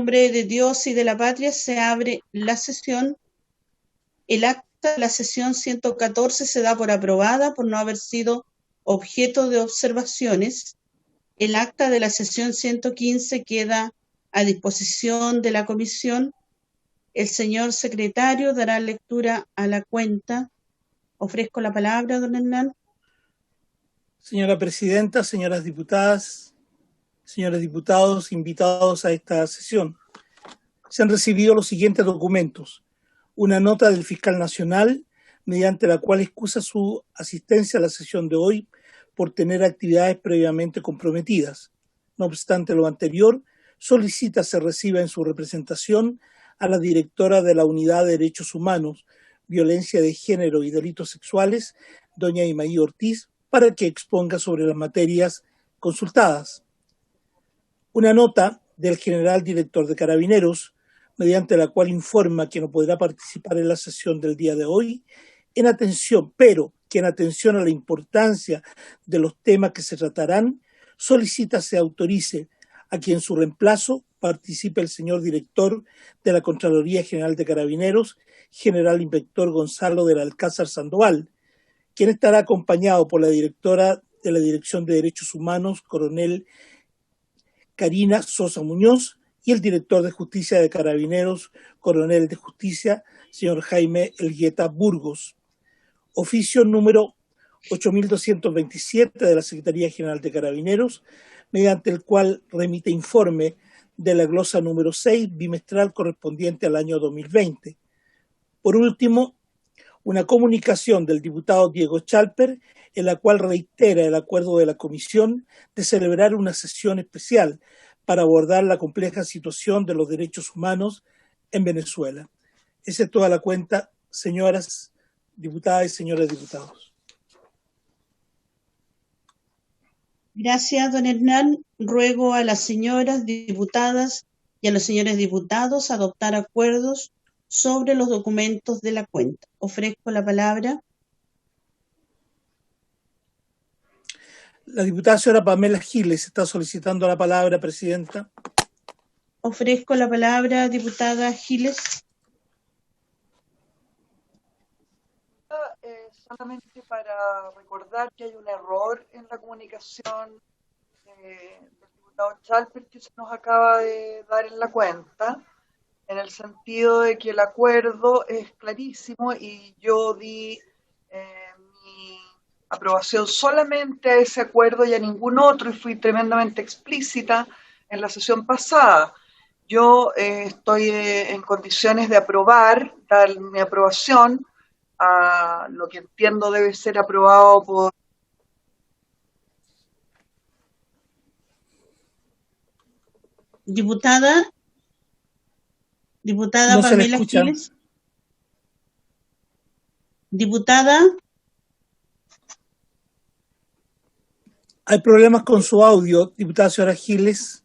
nombre de Dios y de la patria se abre la sesión. El acta de la sesión 114 se da por aprobada por no haber sido objeto de observaciones. El acta de la sesión 115 queda a disposición de la comisión. El señor secretario dará lectura a la cuenta. Ofrezco la palabra, don Hernán. Señora presidenta, señoras diputadas, señores diputados, invitados a esta sesión. Se han recibido los siguientes documentos. Una nota del fiscal nacional, mediante la cual excusa su asistencia a la sesión de hoy por tener actividades previamente comprometidas. No obstante lo anterior, solicita se reciba en su representación a la directora de la Unidad de Derechos Humanos, Violencia de Género y Delitos Sexuales, doña Imaí Ortiz, para que exponga sobre las materias consultadas. Una nota del general director de Carabineros, mediante la cual informa que no podrá participar en la sesión del día de hoy, pero que en atención a la importancia de los temas que se tratarán, solicita se autorice a que en su reemplazo participe el señor director de la Contraloría General de Carabineros, general inspector Gonzalo del Alcázar Sandoval, quien estará acompañado por la directora de la Dirección de Derechos Humanos, coronel Karina Sosa Muñoz, y el director de Justicia de Carabineros, coronel de Justicia, señor Jaime Elgueta Burgos. Oficio número 8227 de la Secretaría General de Carabineros, mediante el cual remite informe de la glosa número 6 bimestral correspondiente al año 2020. Por último, una comunicación del diputado Diego Chalper, en la cual reitera el acuerdo de la Comisión de celebrar una sesión especial para abordar la compleja situación de los derechos humanos en Venezuela. Esa es toda la cuenta, señoras diputadas y señores diputados. Gracias, don Hernán. Ruego a las señoras diputadas y a los señores diputados adoptar acuerdos sobre los documentos de la cuenta. Ofrezco la palabra. La diputada señora Pamela Giles está solicitando la palabra, presidenta. Ofrezco la palabra, diputada Giles. Solamente para recordar que hay un error en la comunicación del diputado Chalper que se nos acaba de dar en la cuenta, en el sentido de que el acuerdo es clarísimo y yo di mi aprobación solamente a ese acuerdo y a ningún otro, y fui tremendamente explícita en la sesión pasada. Yo estoy en condiciones de dar mi aprobación a lo que entiendo debe ser aprobado por... Diputada No Pamela Giles. Diputada. Hay problemas con su audio, diputada señora Giles.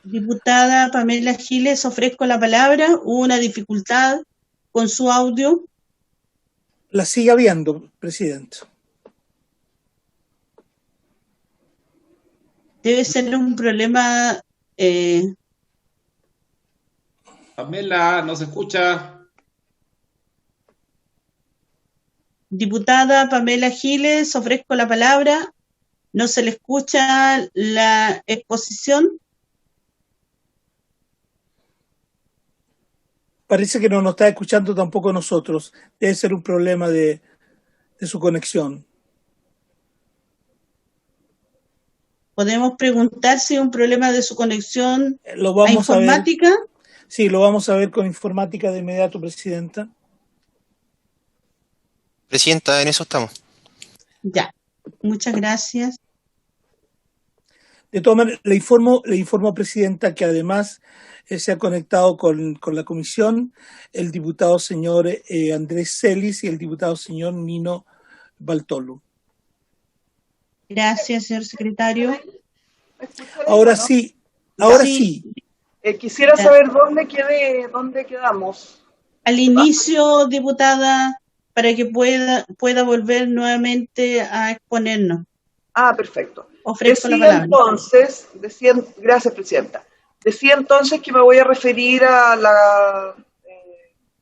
Diputada Pamela Giles, ofrezco la palabra. ¿Hubo una dificultad con su audio? La sigue habiendo, presidente. Debe ser un problema. Pamela, no se escucha. Diputada Pamela Giles, ofrezco la palabra. ¿No se le escucha la exposición? Parece que no nos está escuchando tampoco nosotros. Debe ser un problema de su conexión. ¿Podemos preguntar si es un problema de su conexión a informática? A ver. Sí, lo vamos a ver con informática de inmediato, presidenta. Presidenta, en eso estamos. Ya, muchas gracias. De todas maneras, le informo, presidenta, que además se ha conectado con la comisión el diputado señor Andrés Celis y el diputado señor Nino Baltolo. Gracias, señor secretario. Ahora sí, ahora sí. Quisiera saber dónde quedamos. al inicio, diputada, para que pueda volver nuevamente a exponernos. Perfecto. Ofrezco la palabra. Gracias, Presidenta. Decía entonces que me voy a referir a la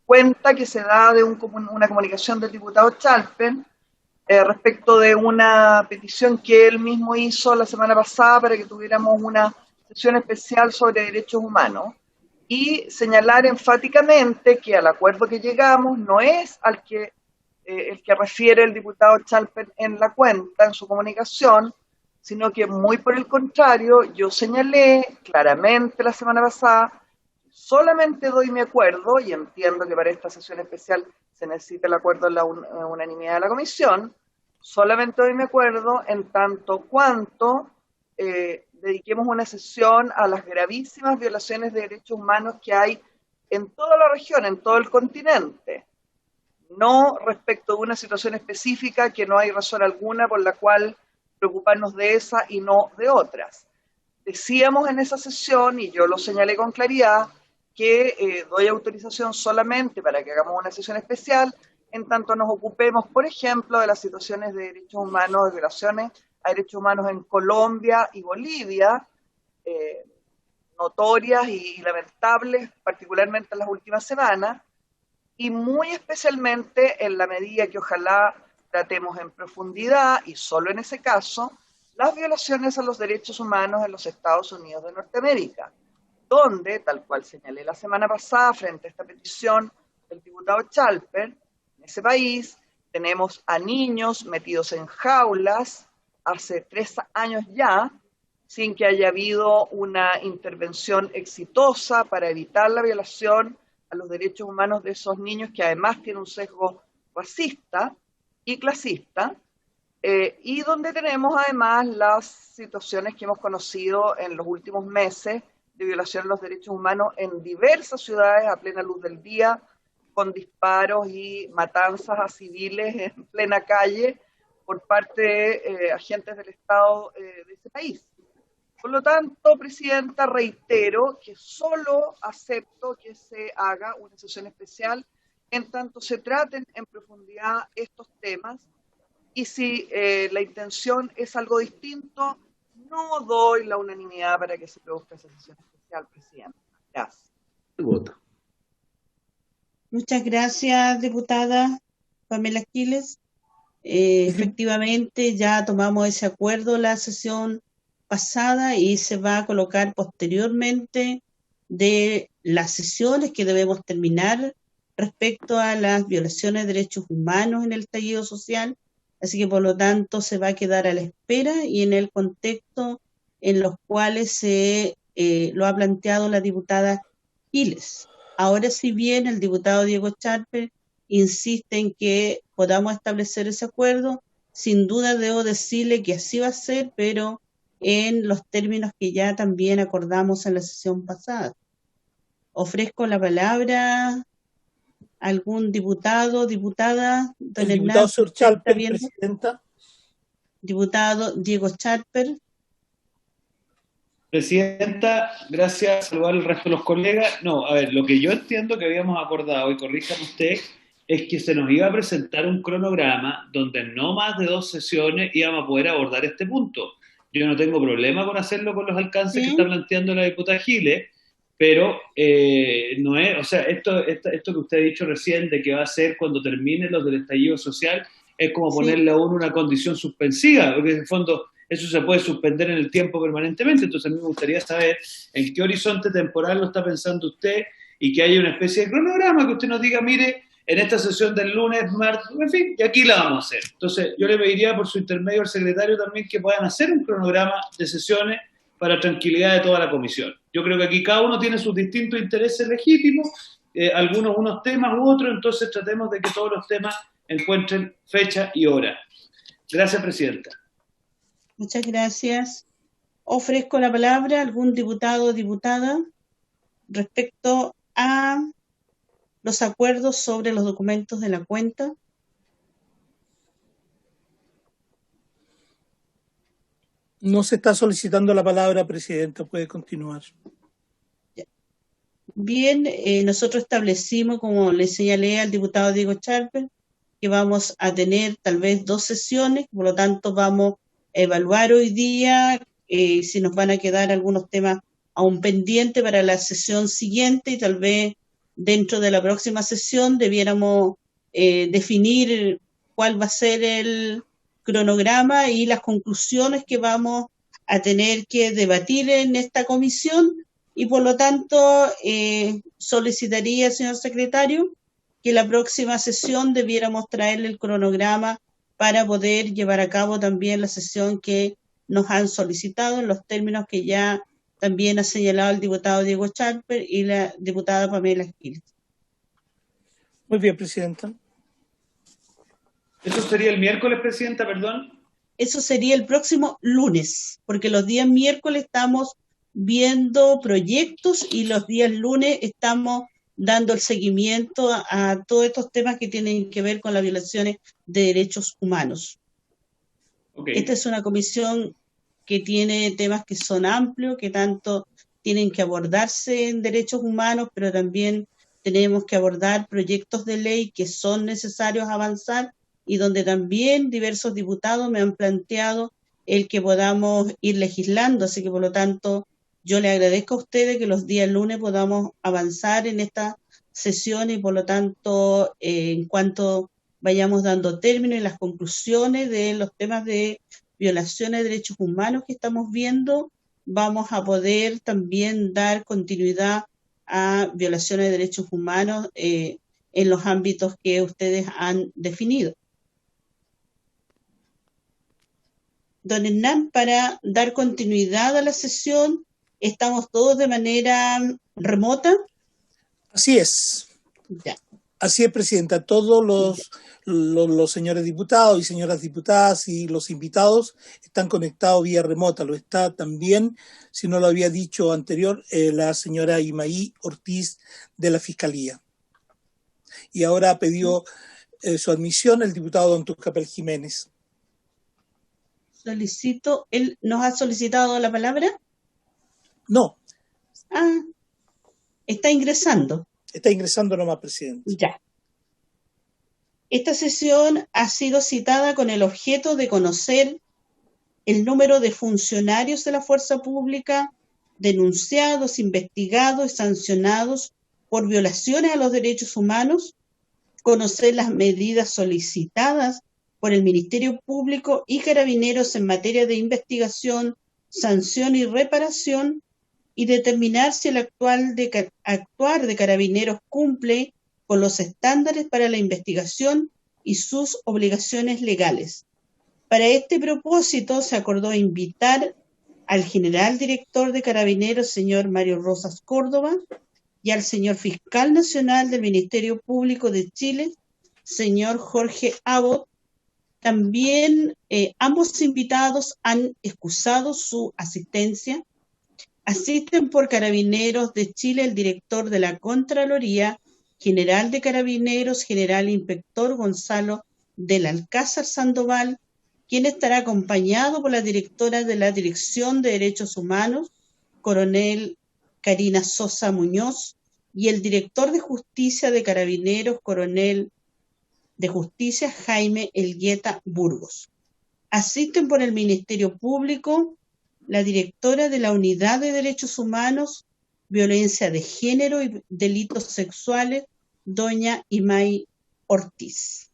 cuenta que se da de una comunicación del diputado Chalper respecto de una petición que él mismo hizo la semana pasada para que tuviéramos una sesión especial sobre derechos humanos y señalar enfáticamente que al acuerdo que llegamos no es el que refiere el diputado Chalper en la cuenta, en su comunicación, sino que muy por el contrario, yo señalé claramente la semana pasada, solamente doy mi acuerdo, y entiendo que para esta sesión especial se necesita el acuerdo en la unanimidad de la comisión, solamente doy mi acuerdo en tanto cuanto dediquemos una sesión a las gravísimas violaciones de derechos humanos que hay en toda la región, en todo el continente, no respecto de una situación específica que no hay razón alguna por la cual preocuparnos de esa y no de otras. Decíamos en esa sesión, y yo lo señalé con claridad, que doy autorización solamente para que hagamos una sesión especial, en tanto nos ocupemos, por ejemplo, de las situaciones de derechos humanos, de violaciones a derechos humanos en Colombia y Bolivia, notorias y lamentables, particularmente en las últimas semanas, y muy especialmente en la medida que ojalá tratemos en profundidad, y solo en ese caso, las violaciones a los derechos humanos en los Estados Unidos de Norteamérica, donde, tal cual señalé la semana pasada frente a esta petición del diputado Chalper, en ese país tenemos a niños metidos en jaulas hace 3 años ya, sin que haya habido una intervención exitosa para evitar la violación a los derechos humanos de esos niños, que además tienen un sesgo racista y clasista, y donde tenemos además las situaciones que hemos conocido en los últimos meses de violación a los derechos humanos en diversas ciudades a plena luz del día, con disparos y matanzas a civiles en plena calle por parte de agentes del Estado de ese país. Por lo tanto, Presidenta, reitero que solo acepto que se haga una sesión especial en tanto se traten en profundidad estos temas, y si la intención es algo distinto, no doy la unanimidad para que se produzca esa sesión especial, Presidenta. Gracias. Muchas gracias, diputada Pamela Giles. Efectivamente, ya tomamos ese acuerdo la sesión pasada y se va a colocar posteriormente de las sesiones que debemos terminar respecto a las violaciones de derechos humanos en el estallido social. Así que, por lo tanto, se va a quedar a la espera y en el contexto en los cuales lo ha planteado la diputada Giles. Ahora, si bien el diputado Diego Chalper insiste en que podamos establecer ese acuerdo, sin duda debo decirle que así va a ser, pero en los términos que ya también acordamos en la sesión pasada. Ofrezco la palabra a algún diputado, diputada. El diputado señor Chalper, Presidenta. Diputado Diego Chalper. Presidenta, gracias, saludar al resto de los colegas. No, a ver, lo que yo entiendo que habíamos acordado, y corríjame usted, es que se nos iba a presentar un cronograma donde en no más de 2 sesiones íbamos a poder abordar este punto. Yo no tengo problema con hacerlo con los alcances que está planteando la diputada Giles, pero no es, o sea, esto que usted ha dicho recién de que va a ser cuando terminen los del estallido social, es como ponerle a uno una condición suspensiva, porque en el fondo eso se puede suspender en el tiempo permanentemente. Entonces a mí me gustaría saber en qué horizonte temporal lo está pensando usted y que haya una especie de cronograma que usted nos diga, mire, en esta sesión del lunes, martes, en fin, y aquí la vamos a hacer. Entonces yo le pediría por su intermedio al secretario también que puedan hacer un cronograma de sesiones para tranquilidad de toda la comisión. Yo creo que aquí cada uno tiene sus distintos intereses legítimos, algunos unos temas u otros, entonces tratemos de que todos los temas encuentren fecha y hora. Gracias, Presidenta. Muchas gracias. Ofrezco la palabra a algún diputado o diputada respecto a los acuerdos sobre los documentos de la cuenta. No se está solicitando la palabra, Presidenta. Puede continuar. Bien, nosotros establecimos, como le señalé al diputado Diego Charper, que vamos a tener tal vez 2 sesiones, por lo tanto vamos a evaluar hoy día si nos van a quedar algunos temas aún pendientes para la sesión siguiente y tal vez dentro de la próxima sesión debiéramos definir cuál va a ser el cronograma y las conclusiones que vamos a tener que debatir en esta comisión y por lo tanto solicitaría, señor secretario, que la próxima sesión debiéramos traerle el cronograma para poder llevar a cabo también la sesión que nos han solicitado en los términos que ya también ha señalado el diputado Diego Charper y la diputada Pamela Giles. Muy bien, Presidenta. ¿Eso sería el miércoles, Presidenta, perdón? Eso sería el próximo lunes, porque los días miércoles estamos viendo proyectos y los días lunes estamos dando el seguimiento a todos estos temas que tienen que ver con las violaciones de derechos humanos. Okay. Esta es una comisión que tiene temas que son amplios, que tanto tienen que abordarse en derechos humanos, pero también tenemos que abordar proyectos de ley que son necesarios avanzar y donde también diversos diputados me han planteado el que podamos ir legislando, así que por lo tanto yo le agradezco a ustedes que los días lunes podamos avanzar en esta sesión y por lo tanto en cuanto vayamos dando término y las conclusiones de los temas de violaciones de derechos humanos que estamos viendo, vamos a poder también dar continuidad a violaciones de derechos humanos en los ámbitos que ustedes han definido. Don Hernán, para dar continuidad a la sesión, ¿estamos todos de manera remota? Así es. Ya. Así es, Presidenta. Todos los señores diputados y señoras diputadas y los invitados están conectados vía remota. Lo está también, si no lo había dicho anterior, la señora Imaí Ortiz de la Fiscalía. Y ahora ha pedido su admisión el diputado don Tucapel Jiménez. Solicito, ¿él nos ha solicitado la palabra? No. Ah, está ingresando. Está ingresando nomás, Presidente. Ya. Esta sesión ha sido citada con el objeto de conocer el número de funcionarios de la fuerza pública denunciados, investigados y sancionados por violaciones a los derechos humanos, conocer las medidas solicitadas por el Ministerio Público y Carabineros en materia de investigación, sanción y reparación, y determinar si el actuar de Carabineros cumple con los estándares para la investigación y sus obligaciones legales. Para este propósito se acordó invitar al general director de Carabineros, señor Mario Rosas Córdoba, y al señor fiscal nacional del Ministerio Público de Chile, señor Jorge Abbott. También ambos invitados han excusado su asistencia. Asisten por Carabineros de Chile el director de la Contraloría General de Carabineros, general inspector Gonzalo del Alcázar Sandoval, quien estará acompañado por la directora de la Dirección de Derechos Humanos, coronel Karina Sosa Muñoz, y el director de Justicia de Carabineros, coronel de Justicia Jaime Elgueta Burgos. Asisten por el Ministerio Público la directora de la Unidad de Derechos Humanos, Violencia de Género y Delitos Sexuales, doña Imaí Ortiz.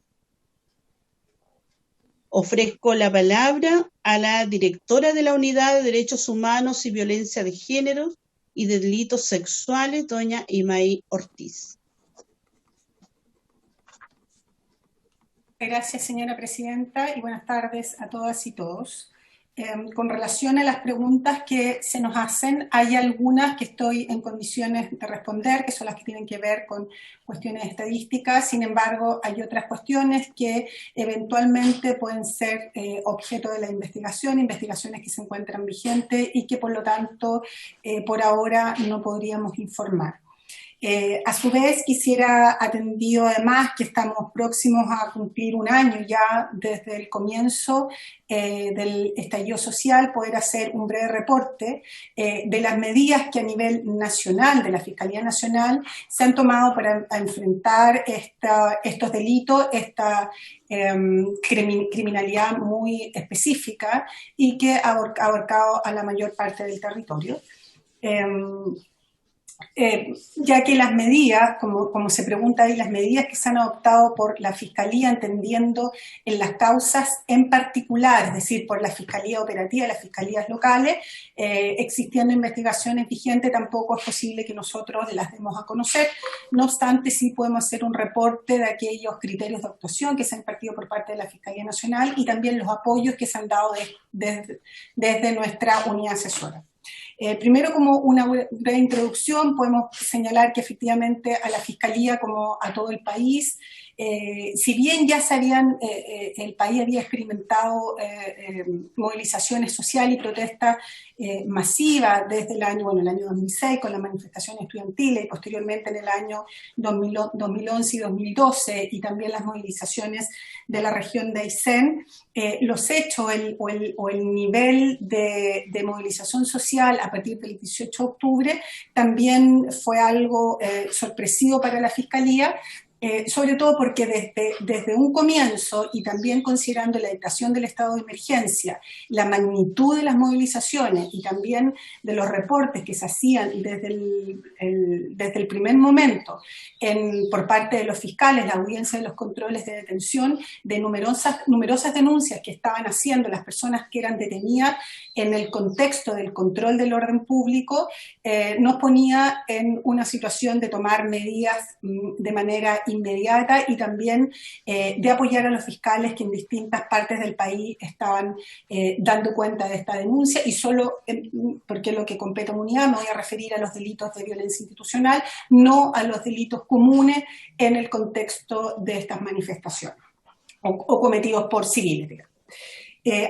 Ofrezco la palabra a la directora de la Unidad de Derechos Humanos y Violencia de Género y Delitos Sexuales, doña Imaí Ortiz. Gracias, señora presidenta, y buenas tardes a todas y todos. Con relación a las preguntas que se nos hacen, hay algunas que estoy en condiciones de responder, que son las que tienen que ver con cuestiones estadísticas. Sin embargo, hay otras cuestiones que eventualmente pueden ser objeto de la investigación, investigaciones que se encuentran vigentes y que por lo tanto por ahora no podríamos informar. A su vez, quisiera, atendido además que estamos próximos a cumplir un año ya desde el comienzo del estallido social, poder hacer un breve reporte de las medidas que a nivel nacional, de la Fiscalía Nacional, se han tomado para enfrentar estos delitos, esta criminalidad muy específica y que ha abarcado a la mayor parte del territorio. Ya que las medidas, como se pregunta ahí, las medidas que se han adoptado por la Fiscalía, entendiendo en las causas en particular, es decir, por la Fiscalía Operativa, las Fiscalías locales, existiendo investigaciones vigentes, tampoco es posible que nosotros las demos a conocer. No obstante, sí podemos hacer un reporte de aquellos criterios de actuación que se han impartido por parte de la Fiscalía Nacional y también los apoyos que se han dado desde nuestra unidad asesora. Primero, como una breve introducción, podemos señalar que efectivamente a la Fiscalía, como a todo el país, si bien ya el país había experimentado movilizaciones sociales y protestas masivas desde el año 2006 con las manifestaciones estudiantiles y posteriormente en el año 2011 y 2012 y también las movilizaciones de la región de Aysén, los hechos o el nivel de movilización social a partir del 18 de octubre también fue algo sorpresivo para la Fiscalía, sobre todo porque desde un comienzo y también considerando la dictación del estado de emergencia, la magnitud de las movilizaciones y también de los reportes que se hacían desde el primer momento por parte de los fiscales, la audiencia de los controles de detención, de numerosas denuncias que estaban haciendo las personas que eran detenidas en el contexto del control del orden público, nos ponía en una situación de tomar medidas de manera inmediata y también de apoyar a los fiscales que en distintas partes del país estaban dando cuenta de esta denuncia y solo, porque lo que compete a unidad, me voy a referir a los delitos de violencia institucional, no a los delitos comunes en el contexto de estas manifestaciones o cometidos por civiles, digamos.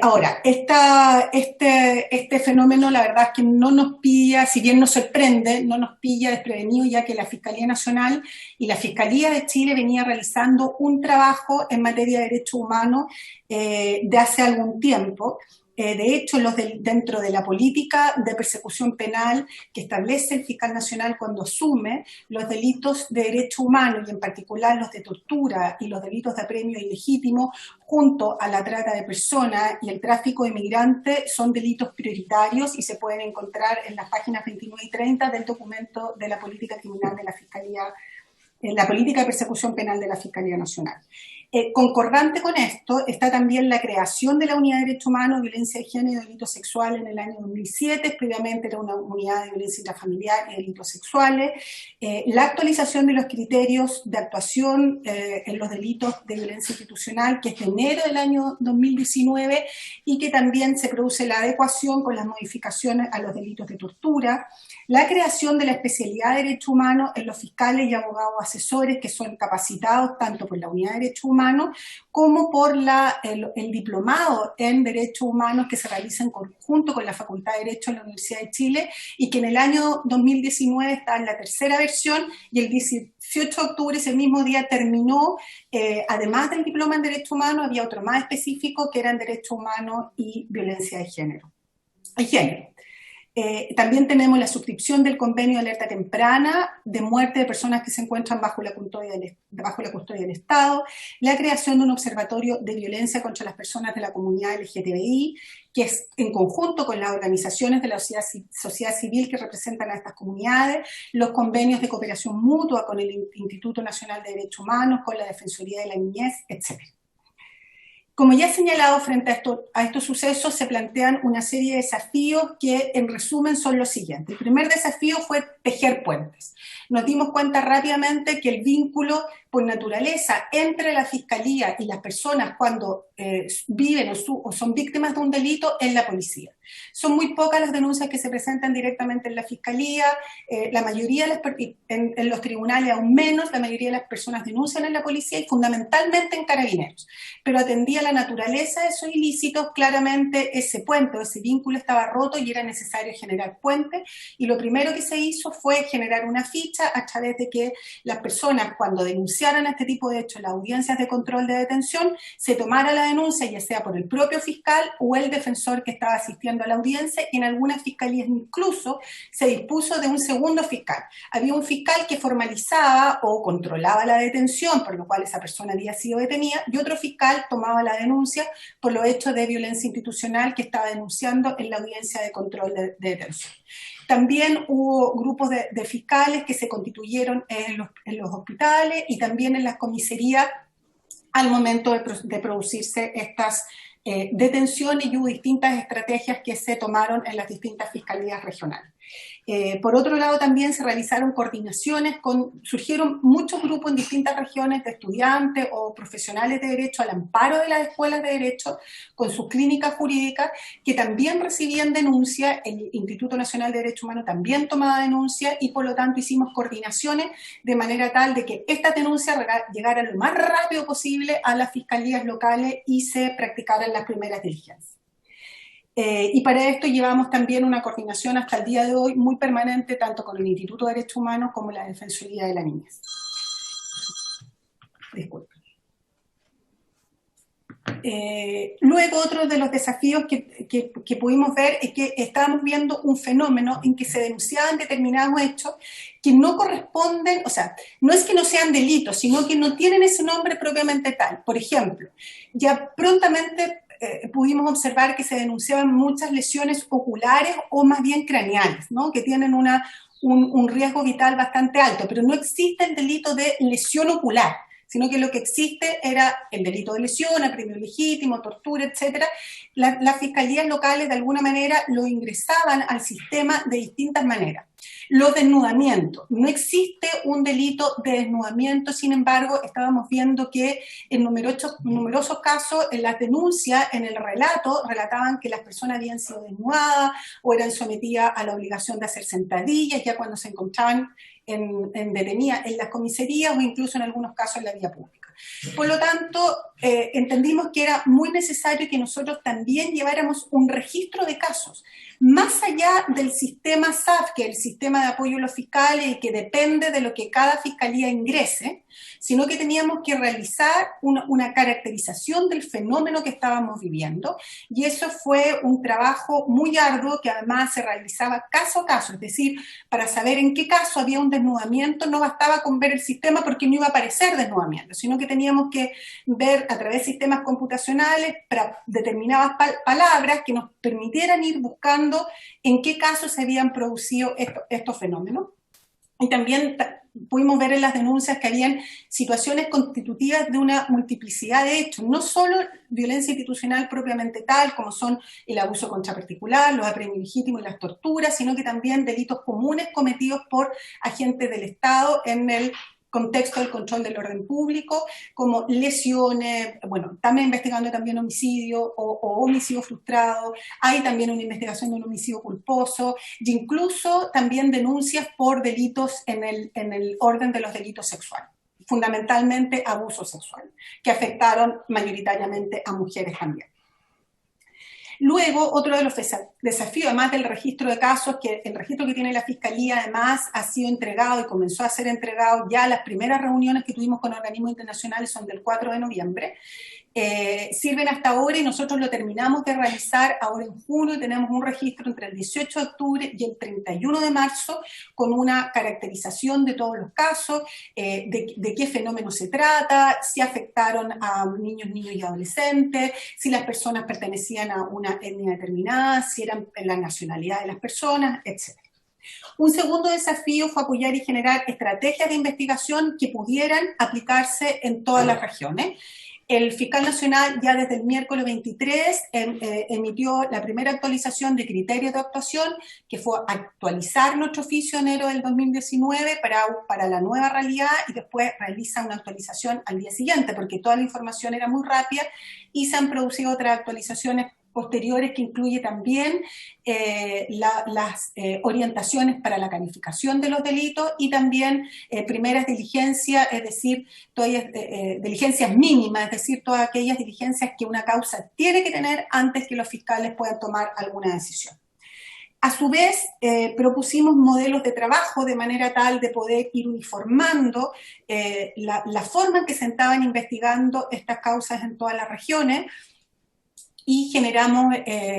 Ahora, este fenómeno la verdad es que no nos pilla, si bien nos sorprende, no nos pilla desprevenido, ya que la Fiscalía Nacional y la Fiscalía de Chile venía realizando un trabajo en materia de derechos humanos de hace algún tiempo. De hecho, dentro de la política de persecución penal que establece el fiscal nacional cuando asume, los delitos de derechos humanos y en particular los de tortura y los delitos de apremio ilegítimo junto a la trata de personas y el tráfico de migrantes son delitos prioritarios y se pueden encontrar en las páginas 29 y 30 del documento de la política criminal de la Fiscalía, la política de persecución penal de la Fiscalía Nacional. Concordante con esto está también la creación de la Unidad de Derechos Humanos, Violencia de Género y Delitos Sexuales en el año 2007, previamente era una unidad de violencia intrafamiliar y delitos sexuales, la actualización de los criterios de actuación en los delitos de violencia institucional, que es de enero del año 2019, y que también se produce la adecuación con las modificaciones a los delitos de tortura, la creación de la especialidad de Derechos Humanos en los fiscales y abogados asesores que son capacitados tanto por la Unidad de Derechos Humanos como por el diplomado en Derechos Humanos que se realiza en conjunto con la Facultad de Derecho de la Universidad de Chile y que en el año 2019 está en la tercera versión y el 18 de octubre, ese mismo día, terminó, además del diploma en Derechos Humanos, había otro más específico que era en Derechos Humanos y Violencia de Género. También tenemos la suscripción del convenio de alerta temprana de muerte de personas que se encuentran bajo la custodia del Estado, la creación de un observatorio de violencia contra las personas de la comunidad LGTBI, que es en conjunto con las organizaciones de la sociedad civil que representan a estas comunidades, los convenios de cooperación mutua con el Instituto Nacional de Derechos Humanos, con la Defensoría de la Niñez, etc. Como ya he señalado, frente a estos sucesos se plantean una serie de desafíos que en resumen son los siguientes. El primer desafío fue tejer puentes. Nos dimos cuenta rápidamente que el vínculo por naturaleza entre la Fiscalía y las personas cuando viven o son víctimas de un delito es la policía. Son muy pocas las denuncias que se presentan directamente en la Fiscalía, la mayoría en los tribunales aún menos, la mayoría de las personas denuncian en la policía y fundamentalmente en Carabineros. Pero atendía la naturaleza de esos ilícitos, claramente ese puente o ese vínculo estaba roto y era necesario generar puentes, y lo primero que se hizo hicimos fue generar una ficha a través de que las personas, cuando denunciaran este tipo de hechos en las audiencias de control de detención, se tomara la denuncia, ya sea por el propio fiscal o el defensor que estaba asistiendo a la audiencia, y en algunas fiscalías incluso se dispuso de un segundo fiscal. Había un fiscal que formalizaba o controlaba la detención, por lo cual esa persona había sido detenida, y otro fiscal tomaba la denuncia por los hechos de violencia institucional que estaba denunciando en la audiencia de control de detención. También hubo grupos de fiscales que se constituyeron en los hospitales y también en las comisarías al momento de producirse estas detenciones, y hubo distintas estrategias que se tomaron en las distintas fiscalías regionales. Por otro lado, también se realizaron coordinaciones, surgieron muchos grupos en distintas regiones de estudiantes o profesionales de derecho al amparo de las escuelas de derecho, con sus clínicas jurídicas, que también recibían denuncias. El Instituto Nacional de Derecho Humano también tomaba denuncias, y por lo tanto hicimos coordinaciones de manera tal de que estas denuncias llegaran lo más rápido posible a las fiscalías locales y se practicaran las primeras diligencias. Y para esto llevamos también una coordinación hasta el día de hoy muy permanente, tanto con el Instituto de Derechos Humanos como la Defensoría de la Niñez. Disculpen. Luego, otro de los desafíos que pudimos ver es que estábamos viendo un fenómeno en que se denunciaban determinados hechos que no corresponden, o sea, no es que no sean delitos, sino que no tienen ese nombre propiamente tal. Por ejemplo, ya prontamente pudimos observar que se denunciaban muchas lesiones oculares o más bien craneales, ¿no? Que tienen un riesgo vital bastante alto, pero no existe el delito de lesión ocular, sino que lo que existe era el delito de lesión, apremio legítimo, tortura, etc. Las fiscalías locales de alguna manera lo ingresaban al sistema de distintas maneras. Los desnudamientos. No existe un delito de desnudamiento, sin embargo, estábamos viendo que en numerosos casos en las denuncias, en el relato, relataban que las personas habían sido desnudadas o eran sometidas a la obligación de hacer sentadillas ya cuando se encontraban detenidas en las comisarías o incluso en algunos casos en la vía pública. Por lo tanto, entendimos que era muy necesario que nosotros también lleváramos un registro de casos, más allá del sistema SAF, que es el sistema de apoyo a los fiscales y que depende de lo que cada fiscalía ingrese, sino que teníamos que realizar una caracterización del fenómeno que estábamos viviendo, y eso fue un trabajo muy arduo que además se realizaba caso a caso, es decir, para saber en qué caso había un desnudamiento no bastaba con ver el sistema porque no iba a aparecer desnudamiento, sino que teníamos que ver a través de sistemas computacionales para determinadas palabras que nos permitieran ir buscando en qué casos se habían producido estos fenómenos. Y también pudimos ver en las denuncias que habían situaciones constitutivas de una multiplicidad de hechos, no solo violencia institucional propiamente tal, como son el abuso contra particular, los apremios legítimos y las torturas, sino que también delitos comunes cometidos por agentes del Estado en el contexto del control del orden público, como lesiones, bueno, también investigando también homicidio o homicidio frustrado, hay también una investigación de un homicidio culposo, y incluso también denuncias por delitos en el orden de los delitos sexuales, fundamentalmente abuso sexual, que afectaron mayoritariamente a mujeres también. Luego, otro de los desafíos, además del registro de casos, que el registro que tiene la Fiscalía además ha sido entregado y comenzó a ser entregado ya las primeras reuniones que tuvimos con organismos internacionales son del 4 de noviembre, sirven hasta ahora y nosotros lo terminamos de realizar ahora en junio y tenemos un registro entre el 18 de octubre y el 31 de marzo con una caracterización de todos los casos, de qué fenómeno se trata, si afectaron a niños y adolescentes, si las personas pertenecían a una etnia determinada, si eran la nacionalidad de las personas, etc. Un segundo desafío fue apoyar y generar estrategias de investigación que pudieran aplicarse en todas las regiones. El fiscal nacional ya desde el miércoles 23 emitió la primera actualización de criterios de actuación, que fue actualizar nuestro oficio de enero del 2019 para la nueva realidad, y después realiza una actualización al día siguiente, porque toda la información era muy rápida y se han producido otras actualizaciones posteriores que incluye también las orientaciones para la calificación de los delitos y también primeras diligencias, es decir, diligencias mínimas, es decir, todas aquellas diligencias que una causa tiene que tener antes que los fiscales puedan tomar alguna decisión. A su vez, propusimos modelos de trabajo de manera tal de poder ir uniformando la forma en que se estaban investigando estas causas en todas las regiones, y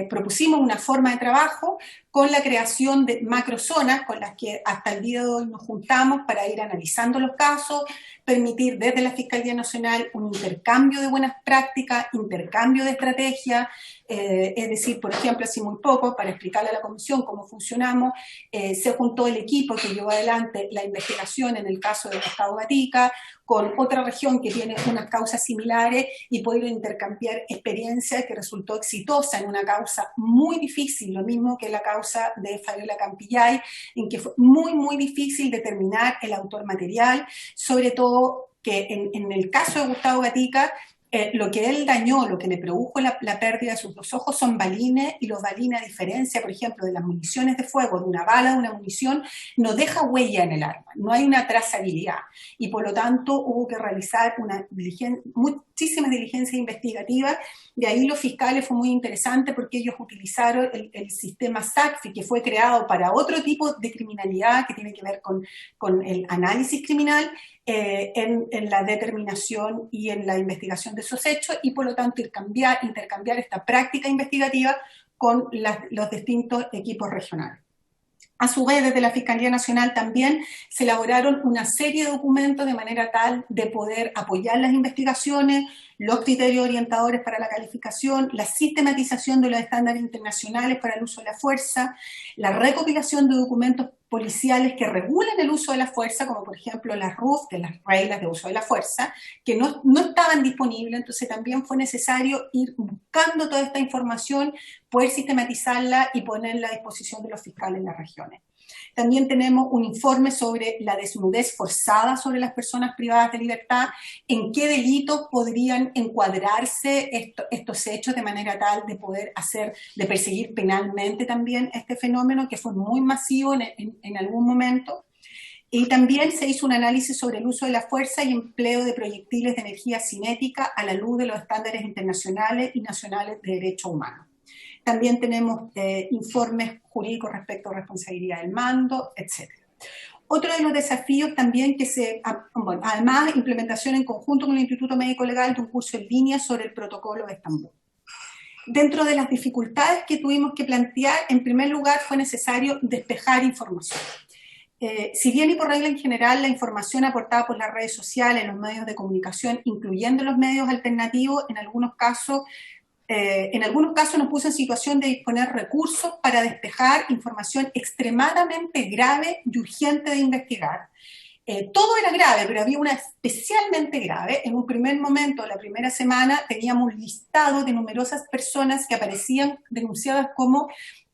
propusimos una forma de trabajo con la creación de macrozonas con las que hasta el día de hoy nos juntamos para ir analizando los casos, permitir desde la Fiscalía Nacional un intercambio de buenas prácticas, intercambio de estrategias, es decir, por ejemplo, hace muy poco, para explicarle a la Comisión cómo funcionamos, se juntó el equipo que llevó adelante la investigación en el caso de Gustavo Gatica, con otra región que tiene unas causas similares y pudieron intercambiar experiencias que resultó exitosa en una causa muy difícil, lo mismo que la causa de Fabiola Campillay, en que fue muy, muy difícil determinar el autor material, sobre todo que en el caso de Gustavo Gatica, lo que él dañó, lo que le produjo la pérdida de sus dos ojos son balines, y los balines, a diferencia, por ejemplo, de las municiones de fuego, de una bala, de una munición, no deja huella en el arma, no hay una trazabilidad, y por lo tanto hubo que realizar muchísimas diligencias investigativas. De ahí los fiscales fue muy interesante porque ellos utilizaron el sistema SACFI, que fue creado para otro tipo de criminalidad que tiene que ver con el análisis criminal, en la determinación y en la investigación de esos hechos, y por lo tanto intercambiar esta práctica investigativa con los distintos equipos regionales. A su vez, desde la Fiscalía Nacional también se elaboraron una serie de documentos de manera tal de poder apoyar las investigaciones, los criterios orientadores para la calificación, la sistematización de los estándares internacionales para el uso de la fuerza, la recopilación de documentos policiales que regulan el uso de la fuerza, como por ejemplo las RUF, que es las reglas de uso de la fuerza, que no estaban disponibles. Entonces también fue necesario ir buscando toda esta información, poder sistematizarla y ponerla a disposición de los fiscales en las regiones. También tenemos un informe sobre la desnudez forzada sobre las personas privadas de libertad, en qué delitos podrían encuadrarse estos hechos de manera tal de poder de perseguir penalmente también este fenómeno que fue muy masivo en algún momento. Y también se hizo un análisis sobre el uso de la fuerza y empleo de proyectiles de energía cinética a la luz de los estándares internacionales y nacionales de derechos humanos. También tenemos informes jurídicos respecto a responsabilidad del mando, etc. Otro de los desafíos también además, implementación en conjunto con el Instituto Médico Legal de un curso en línea sobre el protocolo de Estambul. Dentro de las dificultades que tuvimos que plantear, en primer lugar fue necesario despejar información. Si bien y por regla en general la información aportada por las redes sociales, los medios de comunicación, incluyendo los medios alternativos, en algunos casos nos puso en situación de disponer recursos para despejar información extremadamente grave y urgente de investigar. Todo era grave, pero había una especialmente grave. En un primer momento, la primera semana, teníamos un listado de numerosas personas que aparecían denunciadas como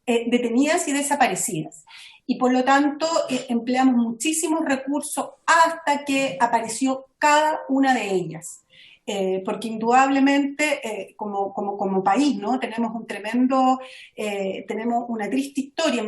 detenidas y desaparecidas. Y por lo tanto, empleamos muchísimos recursos hasta que apareció cada una de ellas. Porque indudablemente como país, ¿no? tenemos una triste historia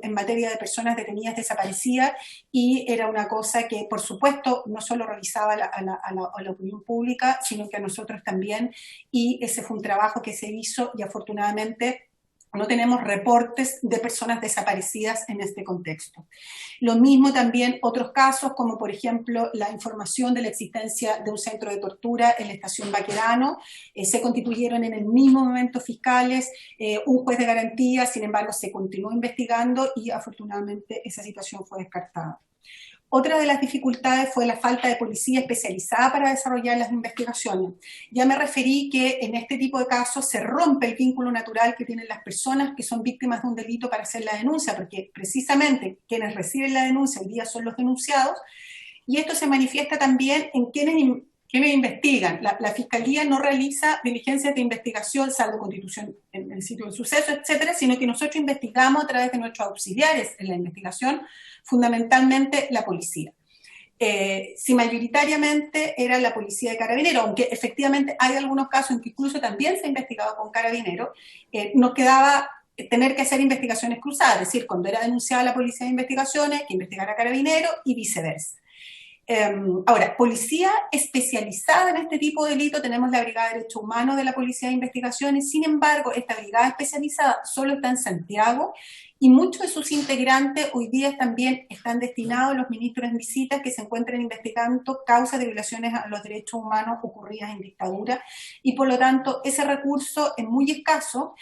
en materia de personas detenidas desaparecidas, y era una cosa que por supuesto no solo revisaba a la opinión pública, sino que a nosotros también, y ese fue un trabajo que se hizo, y afortunadamente no tenemos reportes de personas desaparecidas en este contexto. Lo mismo también otros casos, como por ejemplo la información de la existencia de un centro de tortura en la estación Baquedano. Se constituyeron en el mismo momento fiscales, un juez de garantía, sin embargo se continuó investigando y afortunadamente esa situación fue descartada. Otra de las dificultades fue la falta de policía especializada para desarrollar las investigaciones. Ya me referí que en este tipo de casos se rompe el vínculo natural que tienen las personas que son víctimas de un delito para hacer la denuncia, porque precisamente quienes reciben la denuncia hoy día son los denunciados, y esto se manifiesta también en quienes investigan. La Fiscalía no realiza diligencias de investigación, salvo constitución en el sitio del suceso, etcétera, sino que nosotros investigamos a través de nuestros auxiliares en la investigación, fundamentalmente la policía. Si mayoritariamente era la policía de Carabineros, aunque efectivamente hay algunos casos en que incluso también se ha investigado con Carabineros, nos quedaba tener que hacer investigaciones cruzadas, es decir, cuando era denunciada la policía de investigaciones, que investigara Carabineros y viceversa. Ahora, policía especializada en este tipo de delito, tenemos la Brigada de Derechos Humanos de la Policía de Investigaciones. Sin embargo, esta brigada especializada solo está en Santiago y muchos de sus integrantes hoy día también están destinados a los ministros en visita que se encuentran investigando causas de violaciones a los derechos humanos ocurridas en dictadura, y por lo tanto ese recurso es muy escaso,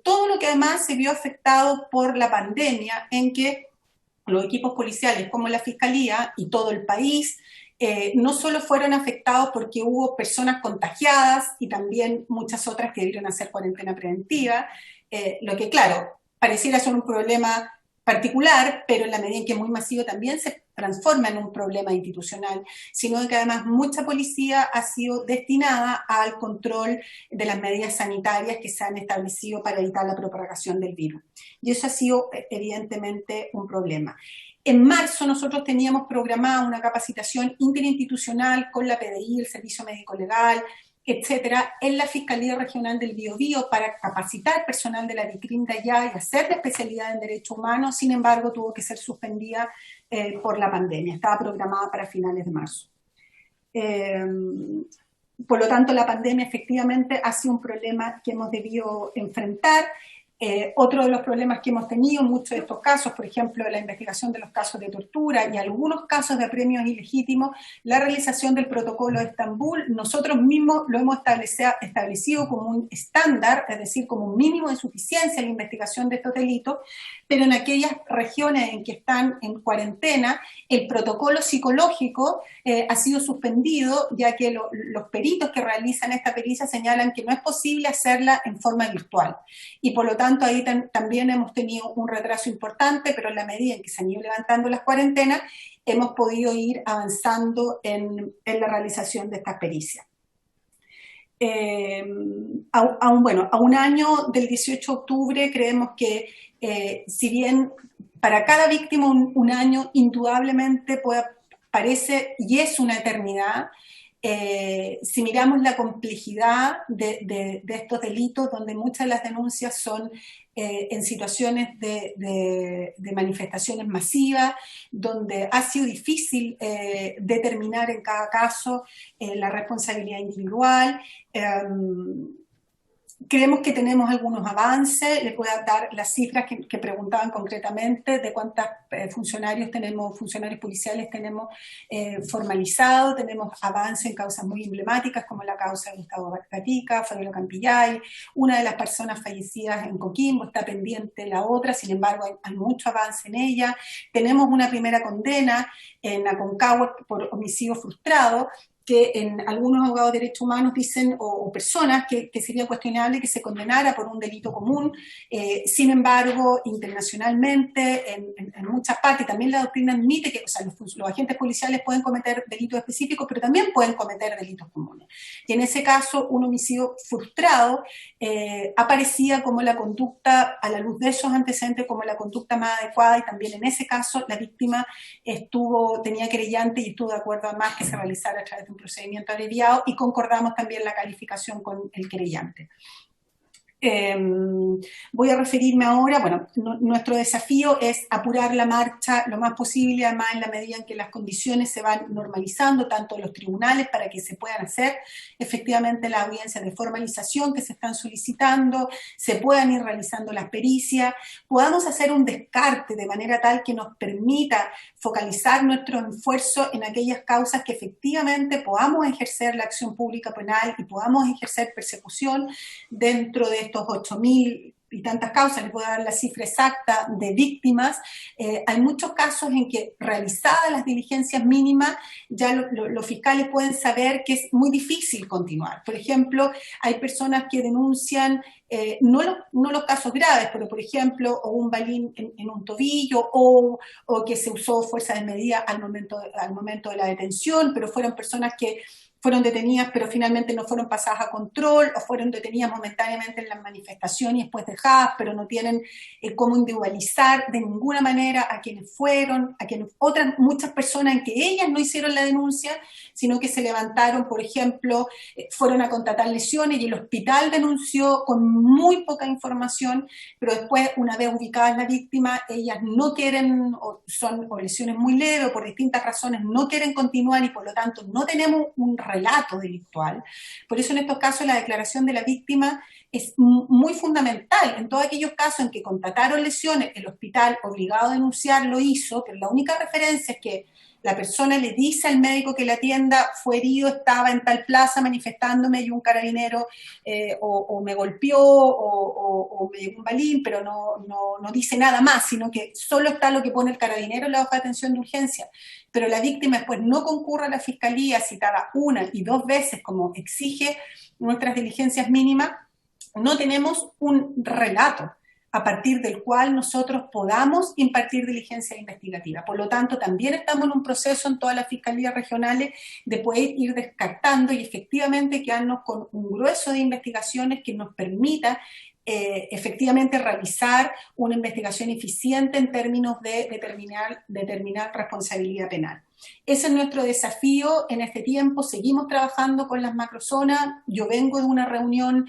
todo lo que además se vio afectado por la pandemia, en que los equipos policiales como la Fiscalía y todo el país no solo fueron afectados porque hubo personas contagiadas y también muchas otras que debieron hacer cuarentena preventiva, lo que claro, pareciera ser un problema particular, pero en la medida en que es muy masivo también se transforma en un problema institucional, sino que además mucha policía ha sido destinada al control de las medidas sanitarias que se han establecido para evitar la propagación del virus. Y eso ha sido evidentemente un problema. En marzo nosotros teníamos programada una capacitación interinstitucional con la PDI, el Servicio Médico Legal, etcétera, en la Fiscalía Regional del Biobío para capacitar personal de la DICRIM de allá y hacer la especialidad en Derechos Humanos. Sin embargo, tuvo que ser suspendida por la pandemia. Estaba programada para finales de marzo. Por lo tanto, la pandemia efectivamente ha sido un problema que hemos debido enfrentar. Otro de los problemas que hemos tenido en muchos de estos casos, por ejemplo, la investigación de los casos de tortura y algunos casos de apremios ilegítimos, la realización del protocolo de Estambul, nosotros mismos lo hemos establecido como un estándar, es decir, como un mínimo de suficiencia en la investigación de estos delitos, pero en aquellas regiones en que están en cuarentena, el protocolo psicológico ha sido suspendido, ya que los peritos que realizan esta pericia señalan que no es posible hacerla en forma virtual. Y por lo tanto, ahí también hemos tenido un retraso importante, pero en la medida en que se han ido levantando las cuarentenas, hemos podido ir avanzando en la realización de estas pericias. A un año del 18 de octubre creemos que si bien para cada víctima un año indudablemente parece y es una eternidad, si miramos la complejidad de estos delitos, donde muchas de las denuncias son en situaciones de manifestaciones masivas, donde ha sido difícil determinar en cada caso la responsabilidad individual. Creemos que tenemos algunos avances. Les voy a dar las cifras que preguntaban concretamente de cuántos funcionarios policiales tenemos formalizados. Tenemos avances en causas muy emblemáticas como la causa de Gustavo Gatica, Fabiola Campillay, una de las personas fallecidas en Coquimbo, está pendiente la otra, sin embargo hay mucho avance en ella. Tenemos una primera condena en Aconcagua por homicidio frustrado, que en algunos abogados de derechos humanos dicen, o personas, que sería cuestionable que se condenara por un delito común. Sin embargo, internacionalmente, en muchas partes, también la doctrina admite que los agentes policiales pueden cometer delitos específicos, pero también pueden cometer delitos comunes. Y en ese caso, un homicidio frustrado aparecía como la conducta, a la luz de esos antecedentes, como la conducta más adecuada, y también en ese caso la víctima tenía querellante y estuvo de acuerdo además que se realizara a través de un procedimiento abreviado, y concordamos también la calificación con el querellante. Voy a referirme ahora, nuestro desafío es apurar la marcha lo más posible, además en la medida en que las condiciones se van normalizando, tanto en los tribunales para que se puedan hacer efectivamente las audiencias de formalización que se están solicitando, se puedan ir realizando las pericias, podamos hacer un descarte de manera tal que nos permita focalizar nuestro esfuerzo en aquellas causas que efectivamente podamos ejercer la acción pública penal y podamos ejercer persecución dentro de estos 8.000 y tantas causas. Les puedo dar la cifra exacta de víctimas. Hay muchos casos en que, realizadas las diligencias mínimas, ya los fiscales pueden saber que es muy difícil continuar. Por ejemplo, hay personas que denuncian no los casos graves, pero por ejemplo, o un balín en un tobillo, o que se usó fuerza desmedida al momento de la detención, pero fueron personas que fueron detenidas pero finalmente no fueron pasadas a control, o fueron detenidas momentáneamente en la manifestación y después dejadas, pero no tienen cómo individualizar de ninguna manera a quienes fueron, a quienes otras muchas personas en que ellas no hicieron la denuncia, sino que se levantaron, por ejemplo, fueron a contratar lesiones y el hospital denunció con muy poca información, pero después, una vez ubicadas la víctima, ellas no quieren, o son lesiones muy leves, o por distintas razones no quieren continuar y por lo tanto no tenemos un relato delictual. Por eso en estos casos la declaración de la víctima es muy fundamental. En todos aquellos casos en que constataron lesiones, el hospital obligado a denunciar lo hizo, pero la única referencia es que la persona le dice al médico que la atienda, fue herido, estaba en tal plaza manifestándome y un carabinero o me golpeó o me dio un balín, pero no dice nada más, sino que solo está lo que pone el carabinero en la hoja de atención de urgencia. Pero la víctima después no concurre a la fiscalía citada 1 y 2 veces, como exige nuestras diligencias mínimas, no tenemos un relato a partir del cual nosotros podamos impartir diligencia investigativa. Por lo tanto, también estamos en un proceso en todas las fiscalías regionales de poder ir descartando y efectivamente quedarnos con un grueso de investigaciones que nos permita efectivamente realizar una investigación eficiente en términos de determinar responsabilidad penal. Ese es nuestro desafío en este tiempo. Seguimos trabajando con las macrozonas. Yo vengo de una reunión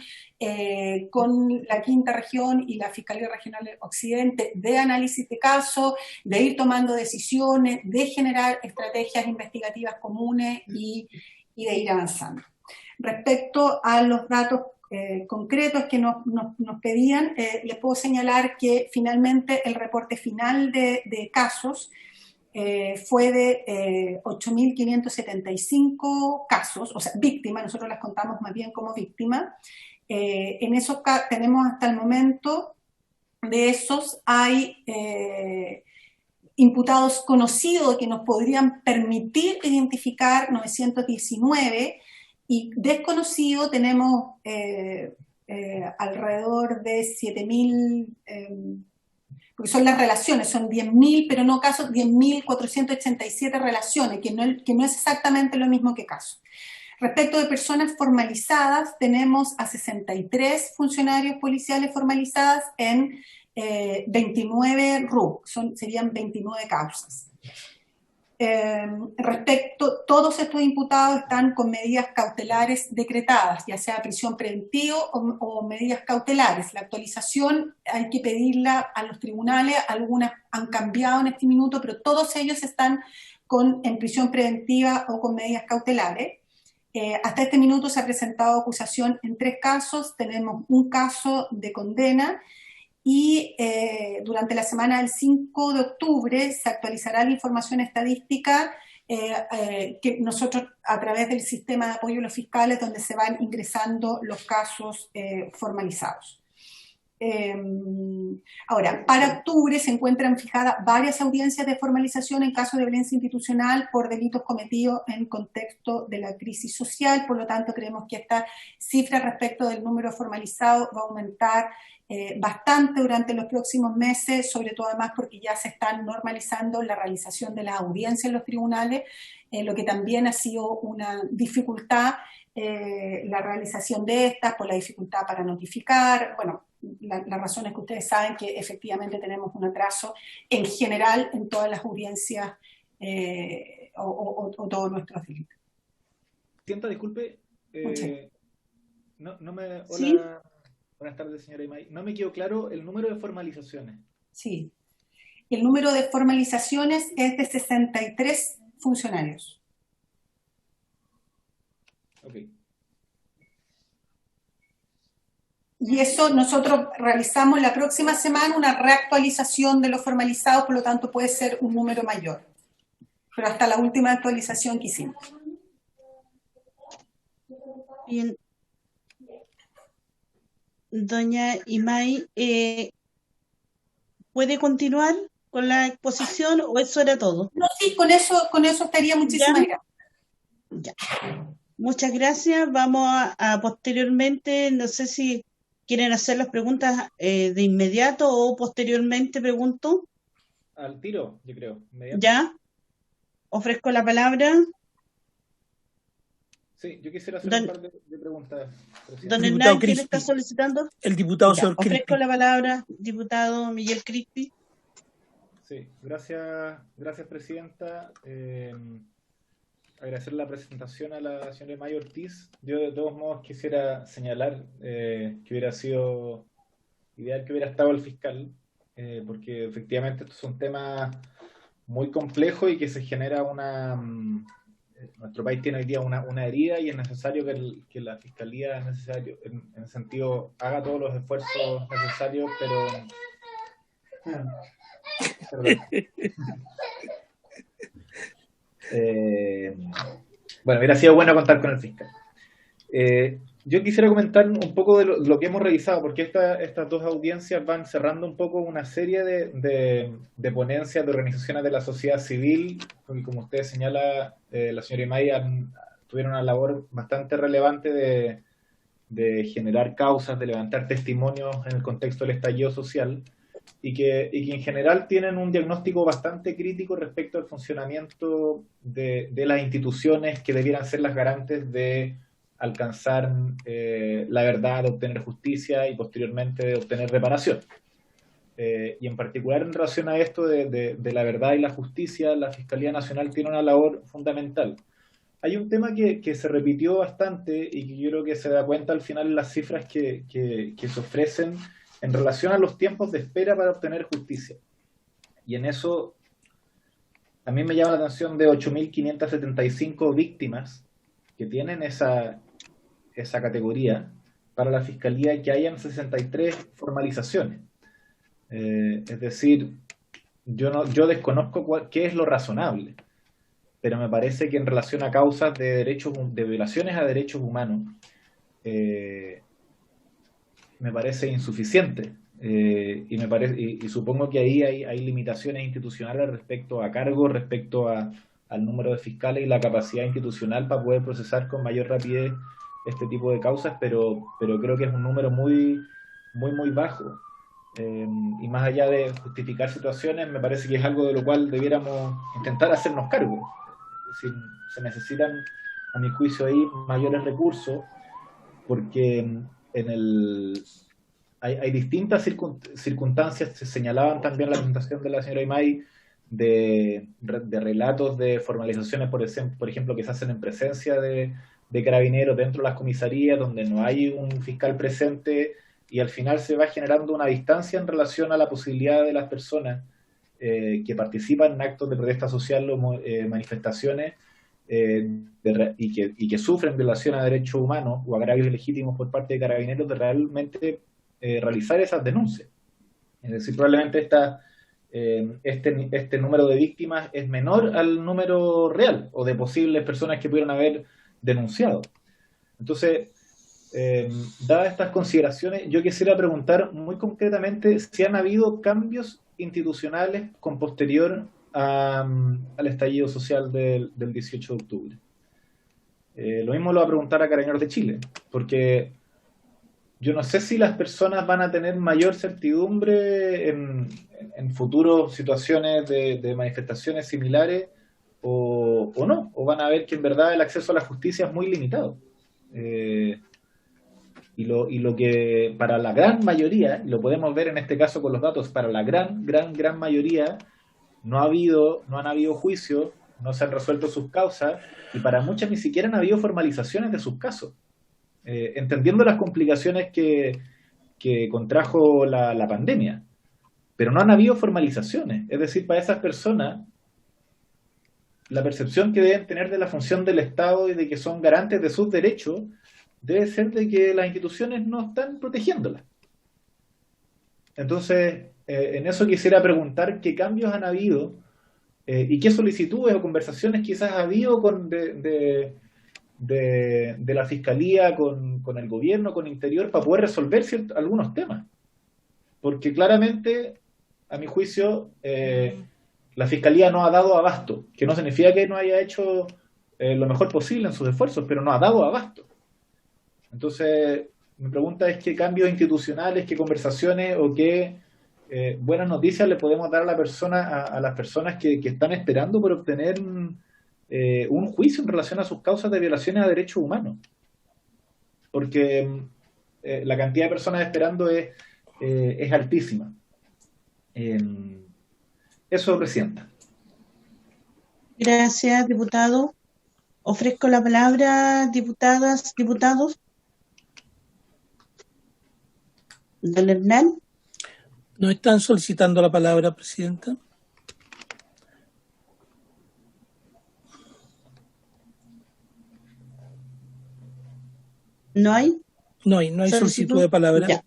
con la Quinta Región y la Fiscalía Regional del Occidente de análisis de casos, de ir tomando decisiones, de generar estrategias investigativas comunes y de ir avanzando. Respecto a los datos concretos que nos pedían, les puedo señalar que finalmente el reporte final de casos fue de 8.575 casos, o sea, víctimas, nosotros las contamos más bien como víctimas. En esos tenemos hasta el momento, de esos hay imputados conocidos que nos podrían permitir identificar 919, y desconocido tenemos alrededor de 7.000, porque son las relaciones, son 10.000, pero no casos, 10.487 relaciones, que no es exactamente lo mismo que casos. Respecto de personas formalizadas, tenemos a 63 funcionarios policiales formalizadas en 29 RUC, serían 29 causas. Todos estos imputados están con medidas cautelares decretadas, ya sea prisión preventiva o medidas cautelares. La actualización hay que pedirla a los tribunales, algunas han cambiado en este minuto, pero todos ellos están en prisión preventiva o con medidas cautelares. Hasta este minuto se ha presentado acusación en 3 casos, tenemos un caso de condena, y durante la semana del 5 de octubre se actualizará la información estadística que nosotros a través del sistema de apoyo a los fiscales, donde se van ingresando los casos formalizados. Ahora, para octubre se encuentran fijadas varias audiencias de formalización en caso de violencia institucional por delitos cometidos en contexto de la crisis social. Por lo tanto, creemos que esta cifra respecto del número formalizado va a aumentar bastante durante los próximos meses, sobre todo además porque ya se están normalizando la realización de las audiencias en los tribunales, lo que también ha sido una dificultad, la realización de estas, por la dificultad para notificar. Bueno, las razones que ustedes saben, que efectivamente tenemos un atraso en general en todas las audiencias o todos nuestros delitos. Tienta, disculpe. Hola. ¿Sí? Buenas tardes, señora Imay. No me quedó claro el número de formalizaciones. Sí. El número de formalizaciones es de 63 funcionarios. Ok. Y eso nosotros realizamos la próxima semana una reactualización de los formalizados, por lo tanto puede ser un número mayor. Pero hasta la última actualización que hicimos. Bien. Doña Imay, ¿puede continuar con la exposición o eso era todo? No, sí, con eso estaría. Muchísimas gracias. Ya. Muchas gracias. Vamos a posteriormente, no sé si quieren hacer las preguntas de inmediato o posteriormente pregunto. Al tiro, yo creo. Inmediato. Ya. Ofrezco la palabra. Sí, yo quisiera hacer Don, un par de preguntas, presidente. don Diputado Hernán, ¿quién está Crispi. solicitando? El diputado Ya, señor ofrezco Crispi. la palabra, diputado Miguel Crispi. Sí, gracias, presidenta. Agradecer la presentación a la señora May Ortiz. Yo de todos modos quisiera señalar que hubiera sido ideal que hubiera estado el fiscal, porque efectivamente estos son temas muy complejos y que se genera nuestro país tiene hoy día una herida y es necesario que la fiscalía en ese sentido haga todos los esfuerzos necesarios, pero bueno, hubiera sido bueno contar con el fiscal. Yo quisiera comentar un poco de lo que hemos revisado, porque estas dos audiencias van cerrando un poco una serie de ponencias de organizaciones de la sociedad civil, y como usted señala, la señora Imay tuvieron una labor bastante relevante de generar causas, de levantar testimonios en el contexto del estallido social, y que en general tienen un diagnóstico bastante crítico respecto al funcionamiento de las instituciones que debieran ser las garantes de alcanzar la verdad, de obtener justicia y posteriormente de obtener reparación. Y en particular en relación a esto de la verdad y la justicia, la Fiscalía Nacional tiene una labor fundamental. Hay un tema que se repitió bastante y que yo creo que se da cuenta al final en las cifras que se ofrecen en relación a los tiempos de espera para obtener justicia. Y en eso a mí me llama la atención de 8.575 víctimas que tienen esa categoría, para la Fiscalía que hayan 63 formalizaciones. Es decir, yo desconozco qué es lo razonable, pero me parece que en relación a causas de violaciones a derechos humanos, me parece insuficiente. Y supongo que ahí hay limitaciones institucionales respecto a cargos, respecto al número de fiscales y la capacidad institucional para poder procesar con mayor rapidez este tipo de causas, pero creo que es un número muy bajo. Y más allá de justificar situaciones, me parece que es algo de lo cual debiéramos intentar hacernos cargo. Es decir, se necesitan, a mi juicio, ahí mayores recursos, porque hay distintas circunstancias. Se señalaban también la presentación de la señora Imay de relatos de formalizaciones, por ejemplo, que se hacen en presencia de carabineros dentro de las comisarías, donde no hay un fiscal presente, y al final se va generando una distancia en relación a la posibilidad de las personas que participan en actos de protesta social o manifestaciones y que sufren violación a derechos humanos o agravios ilegítimos por parte de carabineros, de realmente realizar esas denuncias. Es decir, probablemente este número de víctimas es menor al número real o de posibles personas que pudieron haber denunciado. Entonces, dadas estas consideraciones, yo quisiera preguntar muy concretamente si han habido cambios institucionales con posterior al estallido social del 18 de octubre. Lo mismo lo va a preguntar a Carabineros de Chile, porque yo no sé si las personas van a tener mayor certidumbre en futuras situaciones de manifestaciones similares o no, o van a ver que en verdad el acceso a la justicia es muy limitado. Y lo que para la gran mayoría, y lo podemos ver en este caso con los datos, para la gran mayoría no han habido juicios, no se han resuelto sus causas, y para muchas ni siquiera han habido formalizaciones de sus casos. Entendiendo las complicaciones que contrajo la pandemia, pero no han habido formalizaciones. Es decir, para esas personas, la percepción que deben tener de la función del Estado y de que son garantes de sus derechos debe ser de que las instituciones no están protegiéndolas. Entonces, en eso quisiera preguntar qué cambios han habido y qué solicitudes o conversaciones quizás ha habido de la Fiscalía con el gobierno, con Interior, para poder resolver algunos temas. Porque claramente, a mi juicio, la Fiscalía no ha dado abasto, que no significa que no haya hecho lo mejor posible en sus esfuerzos, pero no ha dado abasto. Entonces, mi pregunta es qué cambios institucionales, qué conversaciones o qué buenas noticias le podemos dar a las personas que están esperando por obtener un juicio en relación a sus causas de violaciones a derechos humanos. Porque la cantidad de personas esperando es altísima. Eso, Presidenta. Gracias, diputado. Ofrezco la palabra, diputadas, diputados. Don Hernán. No están solicitando la palabra, Presidenta. ¿No hay? No hay solicitud de palabra. Ya.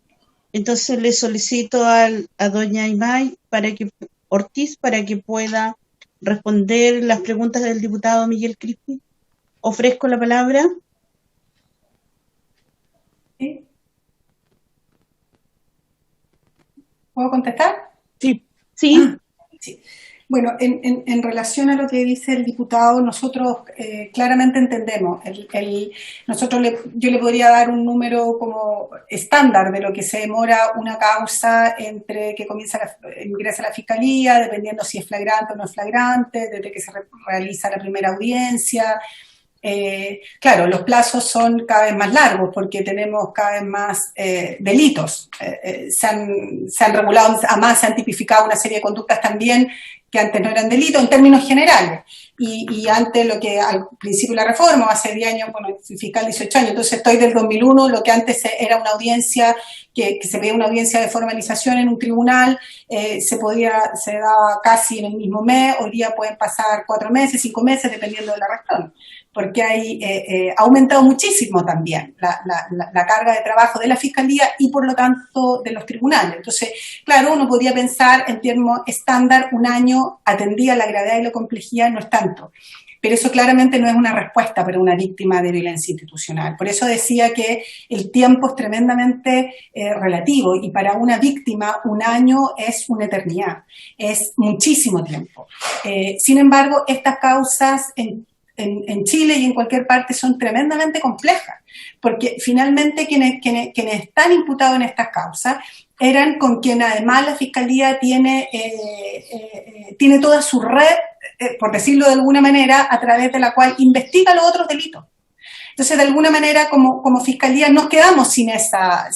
Entonces le solicito a doña Imay Ortiz para que pueda responder las preguntas del diputado Miguel Crispi. Ofrezco la palabra. ¿Sí? ¿Puedo contestar? Sí. Sí. Sí. Bueno, en relación a lo que dice el diputado, nosotros claramente entendemos. Yo le podría dar un número como estándar de lo que se demora una causa entre que ingresa a la fiscalía, dependiendo si es flagrante o no es flagrante, desde que se realiza la primera audiencia. Claro, los plazos son cada vez más largos porque tenemos cada vez más delitos. Se han regulado, además se han tipificado una serie de conductas también que antes no eran delitos en términos generales. Y antes lo que al principio de la reforma, hace 10 años, bueno, fiscal 18 años, entonces estoy del 2001, lo que antes era una audiencia, que se pedía una audiencia de formalización en un tribunal, se daba casi en el mismo mes, hoy día pueden pasar 4 meses, 5 meses, dependiendo de la razón, porque ha aumentado muchísimo también la carga de trabajo de la Fiscalía y por lo tanto de los tribunales. Entonces, claro, uno podría pensar en términos estándar, un año atendía la gravedad y la complejidad, no es tanto. Pero eso claramente no es una respuesta para una víctima de violencia institucional. Por eso decía que el tiempo es tremendamente relativo y para una víctima un año es una eternidad, es muchísimo tiempo. Sin embargo, estas causas en Chile y en cualquier parte son tremendamente complejas, porque finalmente quienes están imputados en estas causas eran con quien además la Fiscalía tiene toda su red, por decirlo de alguna manera, a través de la cual investiga los otros delitos. Entonces, de alguna manera, como Fiscalía nos quedamos sin esa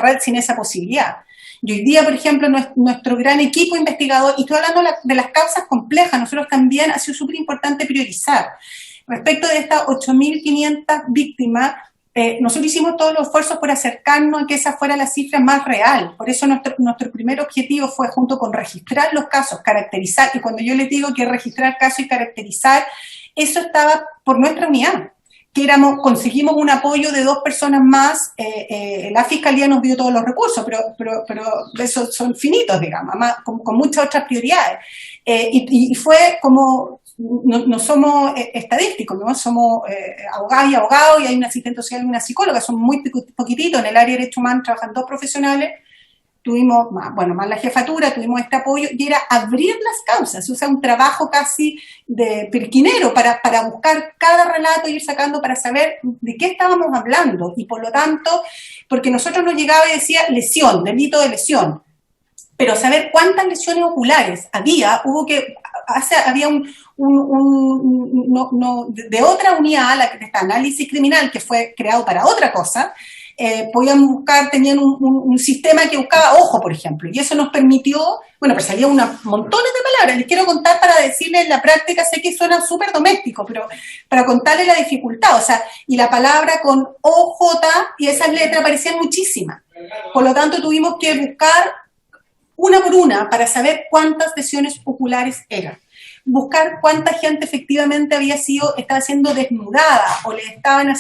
red, sin esa posibilidad. Y hoy día, por ejemplo, nuestro gran equipo investigador, y estoy hablando de las causas complejas, nosotros también ha sido súper importante priorizar. Respecto de estas 8.500 víctimas, nosotros hicimos todos los esfuerzos por acercarnos a que esa fuera la cifra más real. Por eso nuestro primer objetivo fue, junto con registrar los casos, caracterizar, y cuando yo les digo que registrar casos y caracterizar, eso estaba por nuestra unidad. Conseguimos un apoyo de 2 personas más, la Fiscalía nos dio todos los recursos, pero esos son finitos, digamos, más, con muchas otras prioridades. Y fue como, no somos estadísticos, ¿no? Somos abogadas y abogados, y hay un asistente social y una psicóloga, son muy poquititos, en el área de derechos humanos trabajan 2 profesionales, tuvimos, más la jefatura, tuvimos este apoyo, y era abrir las causas, o sea, un trabajo casi de pirquinero para buscar cada relato y ir sacando para saber de qué estábamos hablando, y por lo tanto, porque nosotros nos llegaba y decía lesión, delito de lesión, pero saber cuántas lesiones oculares había de otra unidad, la que está análisis criminal, que fue creado para otra cosa, podían buscar, tenían un sistema que buscaba ojo, por ejemplo, y eso nos permitió, bueno, pues salían montones de palabras, les quiero contar para decirles en la práctica, sé que suena súper doméstico, pero para contarles la dificultad, o sea, y la palabra con OJ y esas letras aparecían muchísimas, por lo tanto tuvimos que buscar una por una para saber cuántas lesiones oculares eran. Buscar cuánta gente efectivamente estaba siendo desnudada o la estaban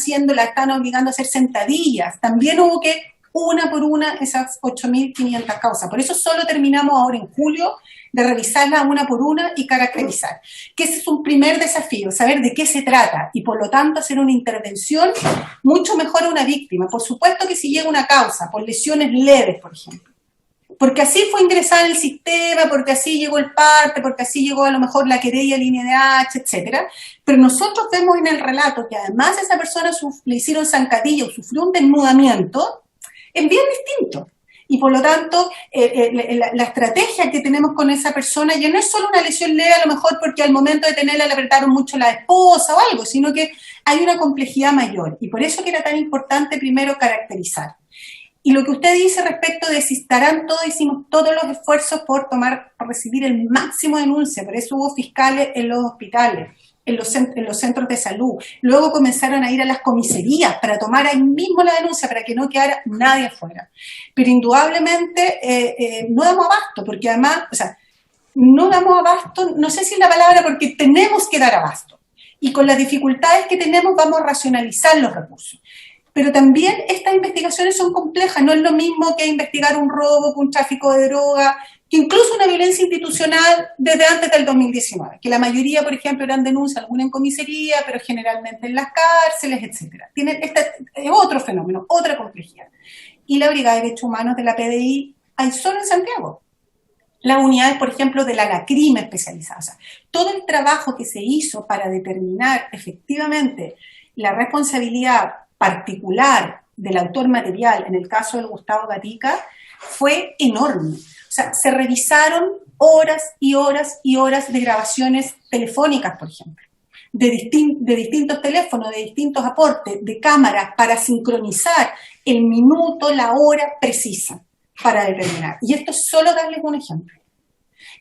obligando a hacer sentadillas. También hubo que, una por una, esas 8.500 causas. Por eso solo terminamos ahora en julio de revisarlas una por una y caracterizar. Que ese es un primer desafío, saber de qué se trata y por lo tanto hacer una intervención mucho mejor a una víctima. Por supuesto que si llega una causa por lesiones leves, por ejemplo, porque así fue ingresada en el sistema, porque así llegó el parte, porque así llegó a lo mejor la querella línea de H, etcétera. Pero nosotros vemos en el relato que además a esa persona le hicieron zancadilla o sufrió un desnudamiento, es bien distinto. Y por lo tanto, la estrategia que tenemos con esa persona ya no es solo una lesión leve, a lo mejor porque al momento de tenerla le apretaron mucho la esposa o algo, sino que hay una complejidad mayor. Y por eso que era tan importante primero caracterizar. Y lo que usted dice respecto de si estarán todos, hicimos todos los esfuerzos por recibir el máximo de denuncia, por eso hubo fiscales en los hospitales, en los centros de salud. Luego comenzaron a ir a las comisarías para tomar ahí mismo la denuncia, para que no quedara nadie afuera. Pero indudablemente no damos abasto, porque además, o sea, no damos abasto, no sé si es la palabra, porque tenemos que dar abasto. Y con las dificultades que tenemos vamos a racionalizar los recursos. Pero también estas investigaciones son complejas, no es lo mismo que investigar un robo, que un tráfico de droga, que incluso una violencia institucional desde antes del 2019, que la mayoría, por ejemplo, eran denuncias, alguna en comisaría, pero generalmente en las cárceles, etc. Es otro fenómeno, otra complejidad. Y la Brigada de Derechos Humanos de la PDI hay solo en Santiago. Las unidades, por ejemplo, de la ANACRIM especializada. O sea, todo el trabajo que se hizo para determinar efectivamente la responsabilidad particular del autor material, en el caso del Gustavo Gatica, fue enorme. O sea, se revisaron horas y horas y horas de grabaciones telefónicas, por ejemplo, de distintos teléfonos, de distintos aportes, de cámaras, para sincronizar el minuto, la hora precisa para determinar. Y esto es solo darles un ejemplo.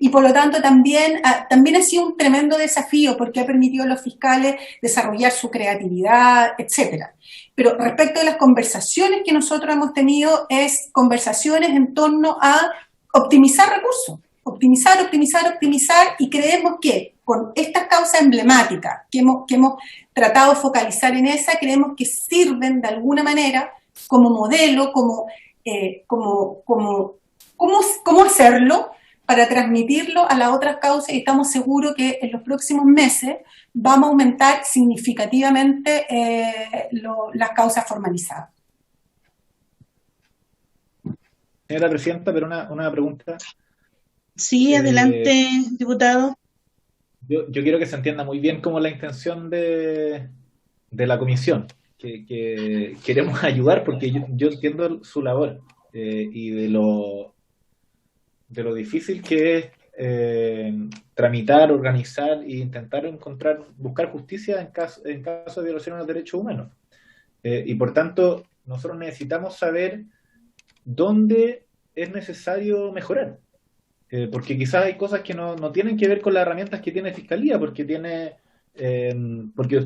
Y por lo tanto también ha sido un tremendo desafío porque ha permitido a los fiscales desarrollar su creatividad, etcétera. Pero respecto a las conversaciones que nosotros hemos tenido, es conversaciones en torno a optimizar recursos, optimizar, y creemos que con estas causas emblemáticas que hemos tratado de focalizar en esa, creemos que sirven de alguna manera como modelo, cómo hacerlo, para transmitirlo a las otras causas, y estamos seguros que en los próximos meses vamos a aumentar significativamente las causas formalizadas. Señora Presidenta, pero una pregunta. Sí, adelante, diputado. Yo quiero que se entienda muy bien cómo la intención de la comisión, que queremos ayudar porque yo entiendo su labor y de lo difícil que es tramitar, organizar e intentar buscar justicia en caso de violación a los derechos humanos. Y por tanto, nosotros necesitamos saber dónde es necesario mejorar. Porque quizás hay cosas que no tienen que ver con las herramientas que tiene Fiscalía, porque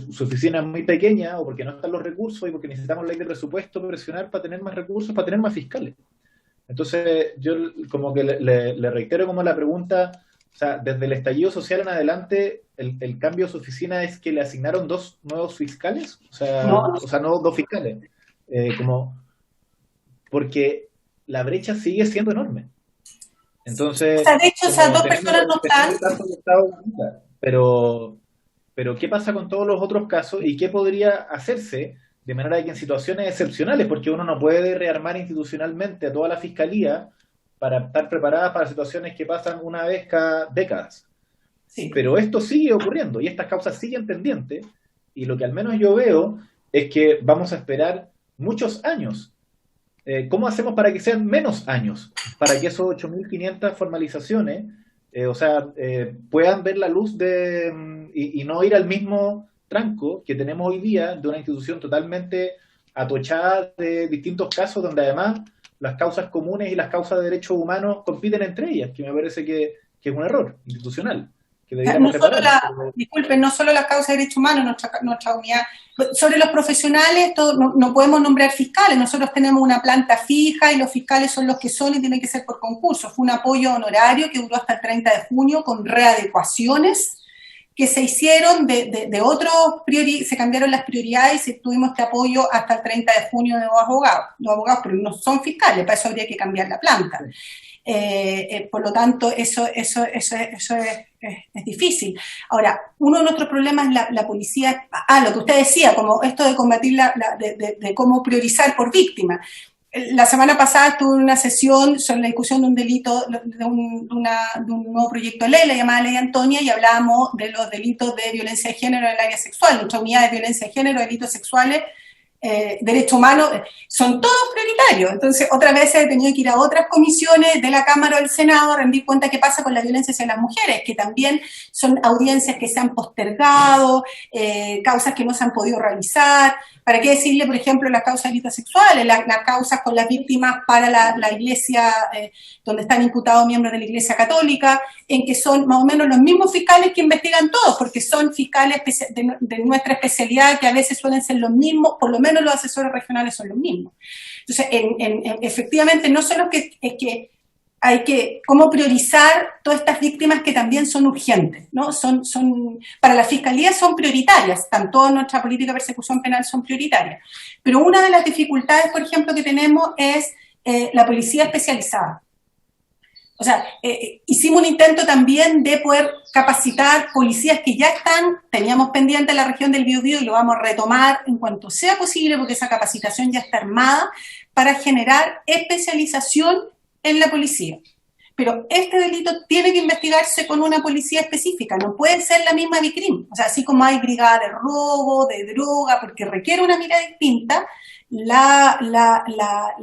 su oficina es muy pequeña, o porque no están los recursos, y porque necesitamos ley de presupuesto, presionar para tener más recursos, para tener más fiscales. Entonces, yo como que le reitero como la pregunta, o sea, desde el estallido social en adelante, el cambio de su oficina es que le asignaron 2 nuevos fiscales, o sea, no 2 fiscales, porque la brecha sigue siendo enorme. Entonces, o sea, de hecho, esas 2 personas no están. Pero, ¿qué pasa con todos los otros casos y qué podría hacerse de manera que en situaciones excepcionales, porque uno no puede rearmar institucionalmente a toda la fiscalía para estar preparada para situaciones que pasan una vez cada décadas? Sí. Pero esto sigue ocurriendo y estas causas siguen pendientes, y lo que al menos yo veo es que vamos a esperar muchos años. ¿Cómo hacemos para que sean menos años? Para que esos 8.500 formalizaciones puedan ver la luz y no ir al mismo tranco que tenemos hoy día de una institución totalmente atochada de distintos casos, donde además las causas comunes y las causas de derechos humanos compiten entre ellas, que me parece que es un error institucional. Disculpen, no solo las causas de derechos humanos, nuestra unidad. Sobre los profesionales, no podemos nombrar fiscales. Nosotros tenemos una planta fija y los fiscales son los que son y tienen que ser por concurso. Fue un apoyo honorario que duró hasta el 30 de junio con readecuaciones que se hicieron de otros se cambiaron las prioridades y tuvimos este apoyo hasta el 30 de junio de los abogados, pero no son fiscales, para eso habría que cambiar la planta. Por lo tanto, eso es difícil. Ahora, uno de nuestros problemas es la policía, lo que usted decía, como esto de combatir de cómo priorizar por víctima. La semana pasada estuve en una sesión sobre la discusión de un delito, de un nuevo proyecto de ley, la llamada Ley Antonia, y hablábamos de los delitos de violencia de género en el área sexual. Nuestra unidad de violencia de género, delitos sexuales, derechos humanos, son todos prioritarios. Entonces, otras veces he tenido que ir a otras comisiones de la Cámara o del Senado a rendir cuenta qué pasa con la violencia hacia las mujeres, que también son audiencias que se han postergado, causas que no se han podido realizar. ¿Para qué decirle, por ejemplo, las causas delitos sexuales, las causas con las víctimas para la iglesia, donde están imputados miembros de la Iglesia Católica, en que son más o menos los mismos fiscales que investigan todos, porque son fiscales de nuestra especialidad, que a veces suelen ser los mismos, por lo menos los asesores regionales son los mismos. Entonces, efectivamente, no solo es que hay que cómo priorizar todas estas víctimas que también son urgentes, ¿no? Para la Fiscalía son prioritarias, tanto nuestra política de persecución penal son prioritarias. Pero una de las dificultades, por ejemplo, que tenemos es la policía especializada. O sea, hicimos un intento también de poder capacitar policías que ya teníamos pendiente la región del Biobío y lo vamos a retomar en cuanto sea posible porque esa capacitación ya está armada para generar especialización en la policía. Pero este delito tiene que investigarse con una policía específica, no puede ser la misma BICRIM. O sea, así como hay brigada de robo, de droga, porque requiere una mirada distinta,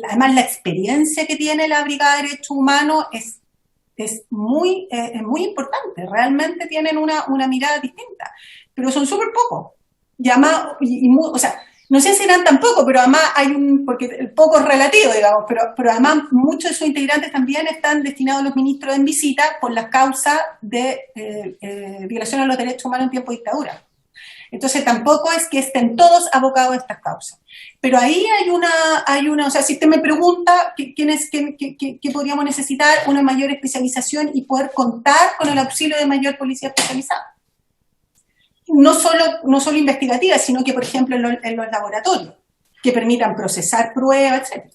además la experiencia que tiene la Brigada de Derechos Humanos es muy importante, realmente tienen una mirada distinta, pero son súper pocos. Y además, o sea, no sé si eran tan pocos, pero además porque el poco es relativo, digamos, pero además muchos de sus integrantes también están destinados a los ministros en visita por las causas de violación a los derechos humanos en tiempo de dictadura. Entonces tampoco es que estén todos abocados a estas causas. Pero ahí hay una, o sea, si usted me pregunta qué podríamos necesitar, una mayor especialización y poder contar con el auxilio de mayor policía especializada. No solo investigativa, sino que, por ejemplo, en los laboratorios, que permitan procesar pruebas, etc.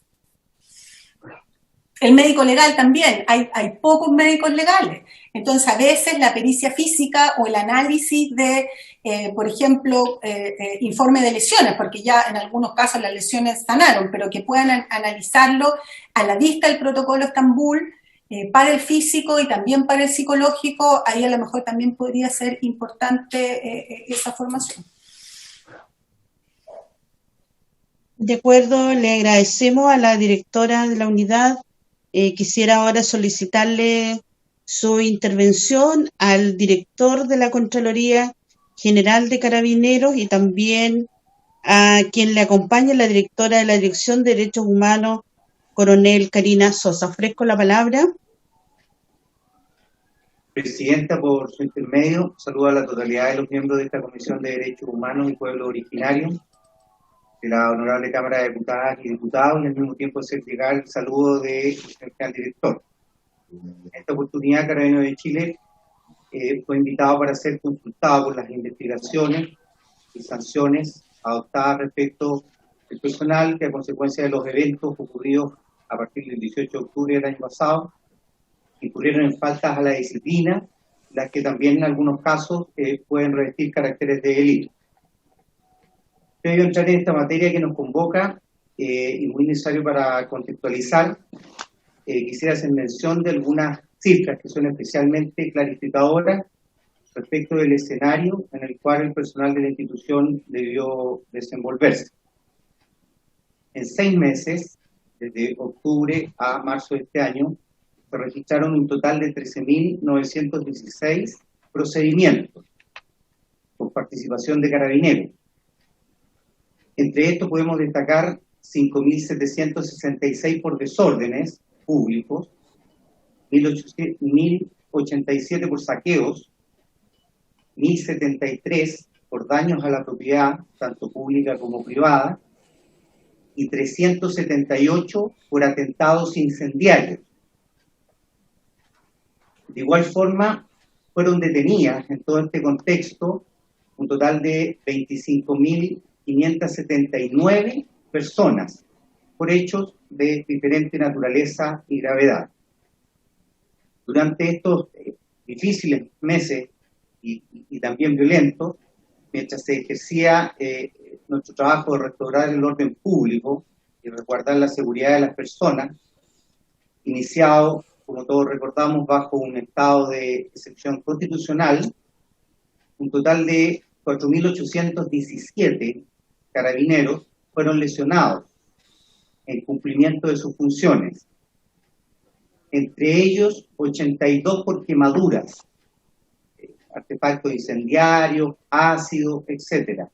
El médico legal también, hay pocos médicos legales. Entonces, a veces la pericia física o el análisis de, por ejemplo, informe de lesiones, porque ya en algunos casos las lesiones sanaron, pero que puedan analizarlo a la vista del protocolo Estambul, para el físico y también para el psicológico, ahí a lo mejor también podría ser importante esa formación. De acuerdo, le agradecemos a la directora de la unidad. Quisiera ahora solicitarle su intervención al director de la Contraloría General de Carabineros y también a quien le acompaña, la directora de la Dirección de Derechos Humanos, coronel Karina Sosa. Ofrezco la palabra. Presidenta, por su intermedio, saludo a la totalidad de los miembros de esta Comisión de Derechos Humanos y Pueblos Originarios, de la Honorable Cámara de Diputadas y Diputados, y al mismo tiempo hacer llegar el saludo del señor director. En esta oportunidad, Carabineros de Chile fue invitado para ser consultado por las investigaciones y sanciones adoptadas respecto del personal que, a consecuencia de los eventos ocurridos a partir del 18 de octubre del año pasado, incurrieron en faltas a la disciplina, las que también en algunos casos pueden revestir caracteres de delito. Previo a entrar en esta materia que nos convoca y muy necesario para contextualizar, quisiera hacer mención de algunas cifras que son especialmente clarificadoras respecto del escenario en el cual el personal de la institución debió desenvolverse. En 6 meses, desde octubre a marzo de este año, se registraron un total de 13.916 procedimientos con participación de carabineros. Entre estos podemos destacar 5.766 por desórdenes públicos, 1.087 por saqueos, 1.073 por daños a la propiedad, tanto pública como privada, y 378 por atentados incendiarios. De igual forma, fueron detenidas en todo este contexto un total de 25.579 personas por hechos de diferente naturaleza y gravedad. Durante estos difíciles meses y también violentos, mientras se ejercía nuestro trabajo de restaurar el orden público y resguardar la seguridad de las personas, iniciado, como todos recordamos, bajo un estado de excepción constitucional, un total de 4.817 carabineros fueron lesionados en cumplimiento de sus funciones. Entre ellos, 82 por quemaduras, artefactos incendiarios, ácidos, etc.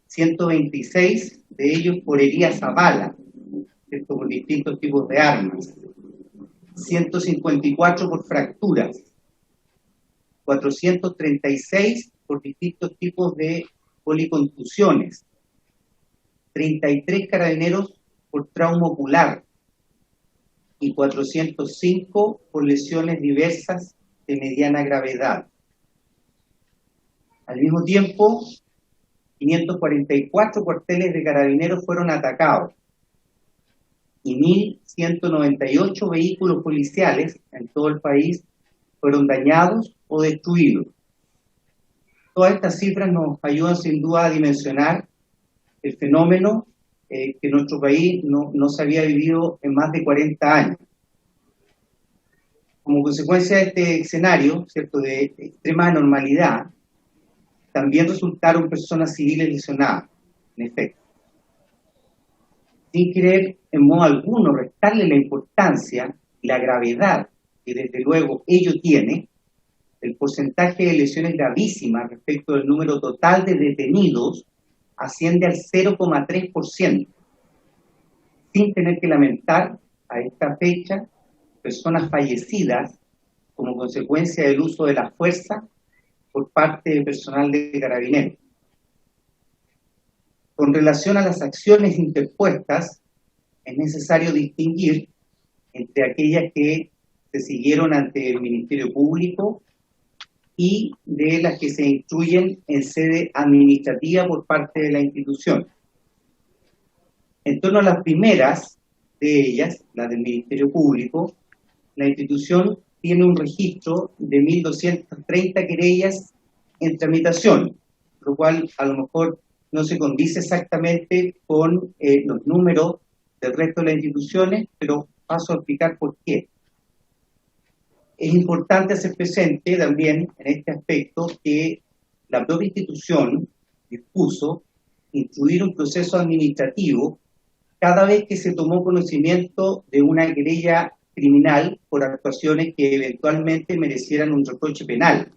126 de ellos por heridas a bala, esto por distintos tipos de armas. 154 por fracturas. 436 por distintos tipos de policontusiones. 33 carabineros por trauma ocular y 405 por lesiones diversas de mediana gravedad. Al mismo tiempo, 544 cuarteles de carabineros fueron atacados y 1.198 vehículos policiales en todo el país fueron dañados o destruidos. Todas estas cifras nos ayudan sin duda a dimensionar el fenómeno que en nuestro país no se había vivido en más de 40 años. Como consecuencia de este escenario, ¿cierto?, de extrema anormalidad, también resultaron personas civiles lesionadas, en efecto. Sin querer en modo alguno restarle la importancia y la gravedad que desde luego ello tiene, el porcentaje de lesiones gravísimas respecto del número total de detenidos asciende al 0,3%, sin tener que lamentar a esta fecha personas fallecidas como consecuencia del uso de la fuerza por parte del personal de Carabineros. Con relación a las acciones interpuestas, es necesario distinguir entre aquellas que se siguieron ante el Ministerio Público y de las que se instruyen en sede administrativa por parte de la institución. En torno a las primeras de ellas, las del Ministerio Público, la institución tiene un registro de 1.230 querellas en tramitación, lo cual a lo mejor no se condice exactamente con los números del resto de las instituciones, pero paso a explicar por qué. Es importante hacer presente también en este aspecto que la propia institución dispuso instruir un proceso administrativo cada vez que se tomó conocimiento de una querella criminal por actuaciones que eventualmente merecieran un reproche penal,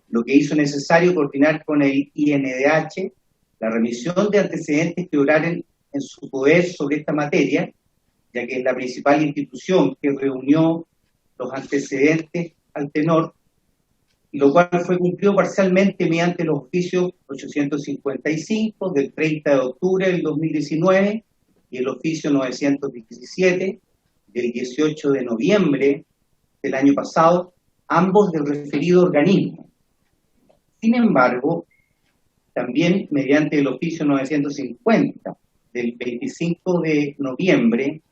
lo que hizo necesario coordinar con el INDH la remisión de antecedentes que obraran en su poder sobre esta materia, ya que es la principal institución que reunió los antecedentes al tenor, y lo cual fue cumplido parcialmente mediante los oficios 855 del 30 de octubre del 2019 y el oficio 917 del 18 de noviembre del año pasado, ambos del referido organismo. Sin embargo, también mediante el oficio 950 del 25 de noviembre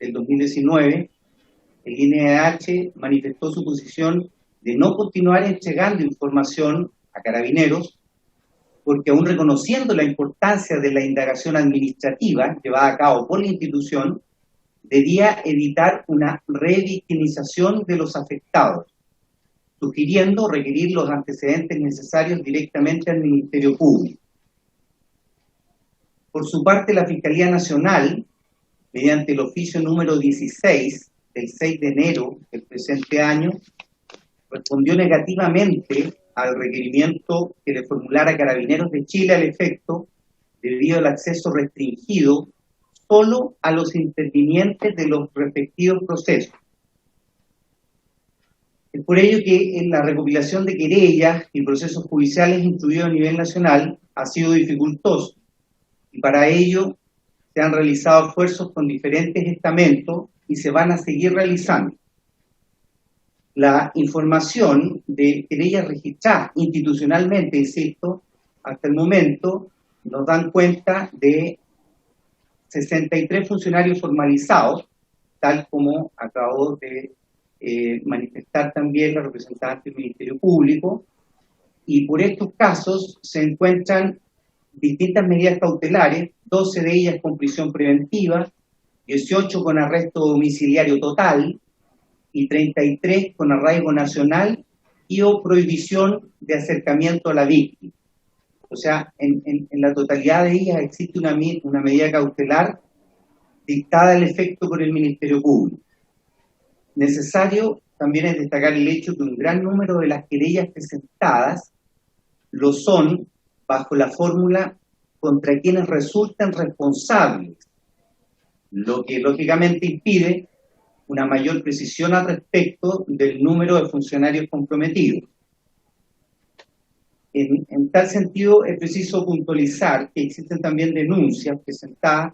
del 2019, el INDH manifestó su posición de no continuar entregando información a Carabineros, porque aún reconociendo la importancia de la indagación administrativa llevada a cabo por la institución, debía evitar una revictimización de los afectados, sugiriendo requerir los antecedentes necesarios directamente al Ministerio Público. Por su parte, la Fiscalía Nacional, mediante el oficio número 16 del 6 de enero del presente año, respondió negativamente al requerimiento que le formulara Carabineros de Chile al efecto, debido al acceso restringido solo a los intervinientes de los respectivos procesos. Es por ello que en la recopilación de querellas y procesos judiciales instruidos a nivel nacional ha sido dificultoso, y para ello se han realizado esfuerzos con diferentes estamentos y se van a seguir realizando. La información de querellas registradas institucionalmente, insisto, hasta el momento nos dan cuenta de 63 funcionarios formalizados, tal como acabó de manifestar también la representante del Ministerio Público, y por estos casos se encuentran distintas medidas cautelares, 12 de ellas con prisión preventiva, 18 con arresto domiciliario total y 33 con arraigo nacional y o prohibición de acercamiento a la víctima. O sea, en la totalidad de ellas existe una medida cautelar dictada al efecto por el Ministerio Público. Necesario también es destacar el hecho que un gran número de las querellas presentadas lo son bajo la fórmula contra quienes resultan responsables, lo que lógicamente impide una mayor precisión al respecto del número de funcionarios comprometidos. En tal sentido, es preciso puntualizar que existen también denuncias presentadas,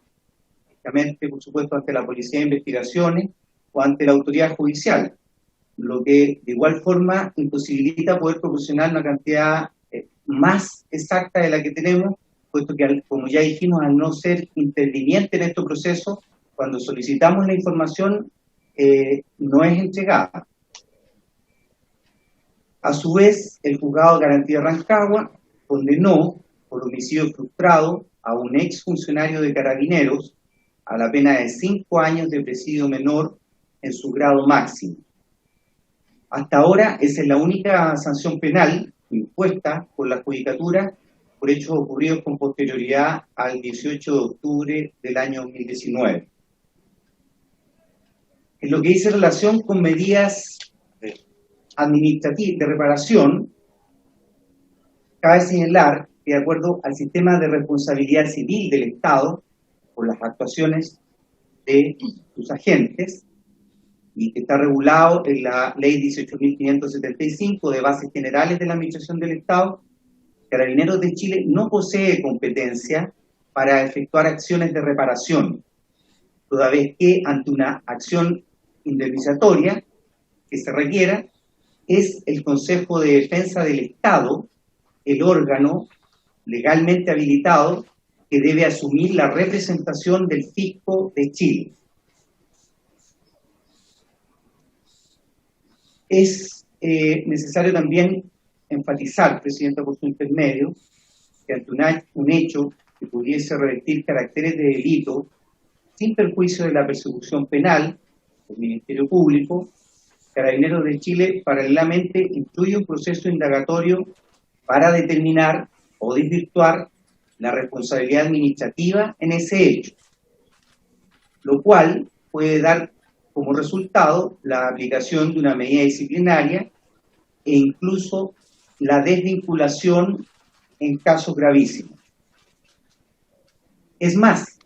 por supuesto, ante la Policía de Investigaciones o ante la autoridad judicial, lo que de igual forma imposibilita poder proporcionar una cantidad más exacta de la que tenemos, puesto que, como ya dijimos, al no ser interviniente en estos procesos, cuando solicitamos la información, no es entregada. A su vez, el Juzgado de Garantía de Rancagua condenó por homicidio frustrado a un exfuncionario de Carabineros a la pena de 5 años de presidio menor en su grado máximo. Hasta ahora, esa es la única sanción penal impuesta por la Judicatura por hechos ocurridos con posterioridad al 18 de octubre del año 2019. En lo que dice relación con medidas administrativas de reparación, cabe señalar que de acuerdo al sistema de responsabilidad civil del Estado por las actuaciones de sus agentes, y que está regulado en la Ley 18.575 de Bases Generales de la Administración del Estado, Carabineros de Chile no posee competencia para efectuar acciones de reparación, toda vez que ante una acción indemnizatoria que se requiera, es el Consejo de Defensa del Estado el órgano legalmente habilitado que debe asumir la representación del Fisco de Chile. Es necesario también enfatizar, Presidenta, por su intermedio, que ante un hecho que pudiese revestir caracteres de delito, sin perjuicio de la persecución penal del Ministerio Público, Carabineros de Chile paralelamente instruye un proceso indagatorio para determinar o desvirtuar la responsabilidad administrativa en ese hecho, lo cual puede dar como resultado la aplicación de una medida disciplinaria e incluso la desvinculación en casos gravísimos. Es más,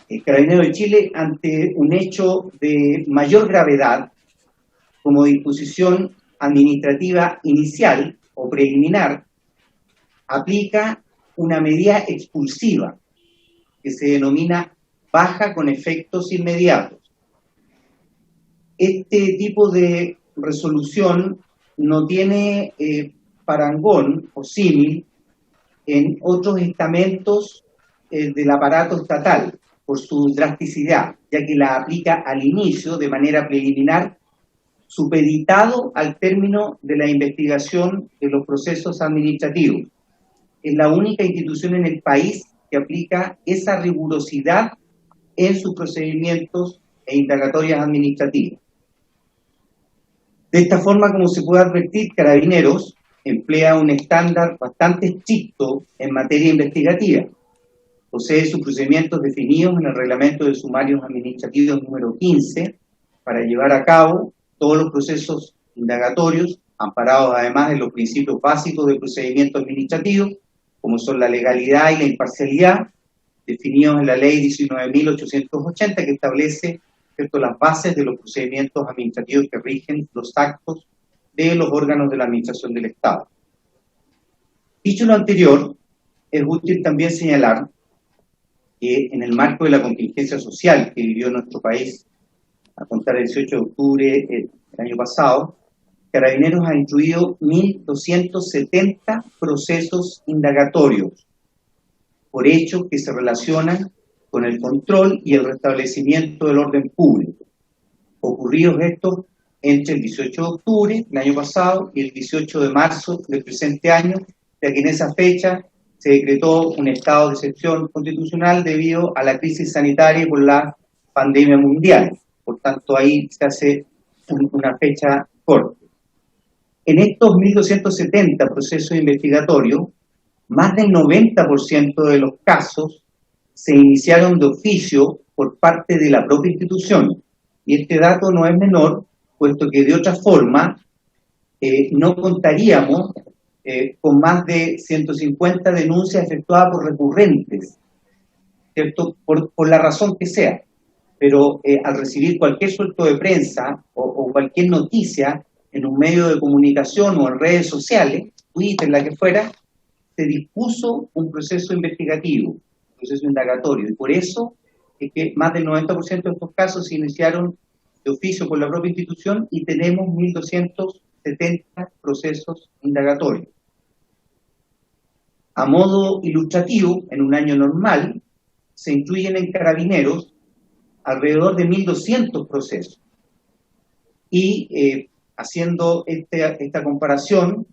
el Carabinero de Chile, ante un hecho de mayor gravedad, como disposición administrativa inicial o preliminar, aplica una medida expulsiva que se denomina baja con efectos inmediatos. Este tipo de resolución no tiene parangón o símil en otros estamentos del aparato estatal por su drasticidad, ya que la aplica al inicio de manera preliminar, supeditado al término de la investigación de los procesos administrativos. Es la única institución en el país que aplica esa rigurosidad en sus procedimientos e indagatorias administrativas. De esta forma, como se puede advertir, Carabineros emplea un estándar bastante estricto en materia investigativa. Posee sus procedimientos definidos en el Reglamento de Sumarios Administrativos número 15 para llevar a cabo todos los procesos indagatorios, amparados además en los principios básicos del procedimiento administrativo, como son la legalidad y la imparcialidad, definidos en la Ley 19.880, que establece las bases de los procedimientos administrativos que rigen los actos de los órganos de la Administración del Estado. Dicho lo anterior, es útil también señalar que en el marco de la contingencia social que vivió nuestro país a contar el 18 de octubre del año pasado, Carabineros ha instruido 1.270 procesos indagatorios por hechos que se relacionan con el control y el restablecimiento del orden público, ocurridos estos entre el 18 de octubre del año pasado y el 18 de marzo del presente año, ya que en esa fecha se decretó un estado de excepción constitucional debido a la crisis sanitaria por la pandemia mundial. Por tanto, ahí se hace una fecha corta. En estos 1.270 procesos investigatorios, más del 90% de los casos se iniciaron de oficio por parte de la propia institución. Y este dato no es menor, puesto que de otra forma no contaríamos con más de 150 denuncias efectuadas por recurrentes, ¿cierto? Por la razón que sea. Pero al recibir cualquier suelto de prensa o cualquier noticia en un medio de comunicación o en redes sociales, Twitter, la que fuera, se dispuso un proceso investigativo, un proceso indagatorio. Y por eso es que más del 90% de estos casos se iniciaron de oficio por la propia institución y tenemos 1.270 procesos indagatorios. A modo ilustrativo, en un año normal, se incluyen en Carabineros alrededor de 1.200 procesos. Y haciendo esta comparación,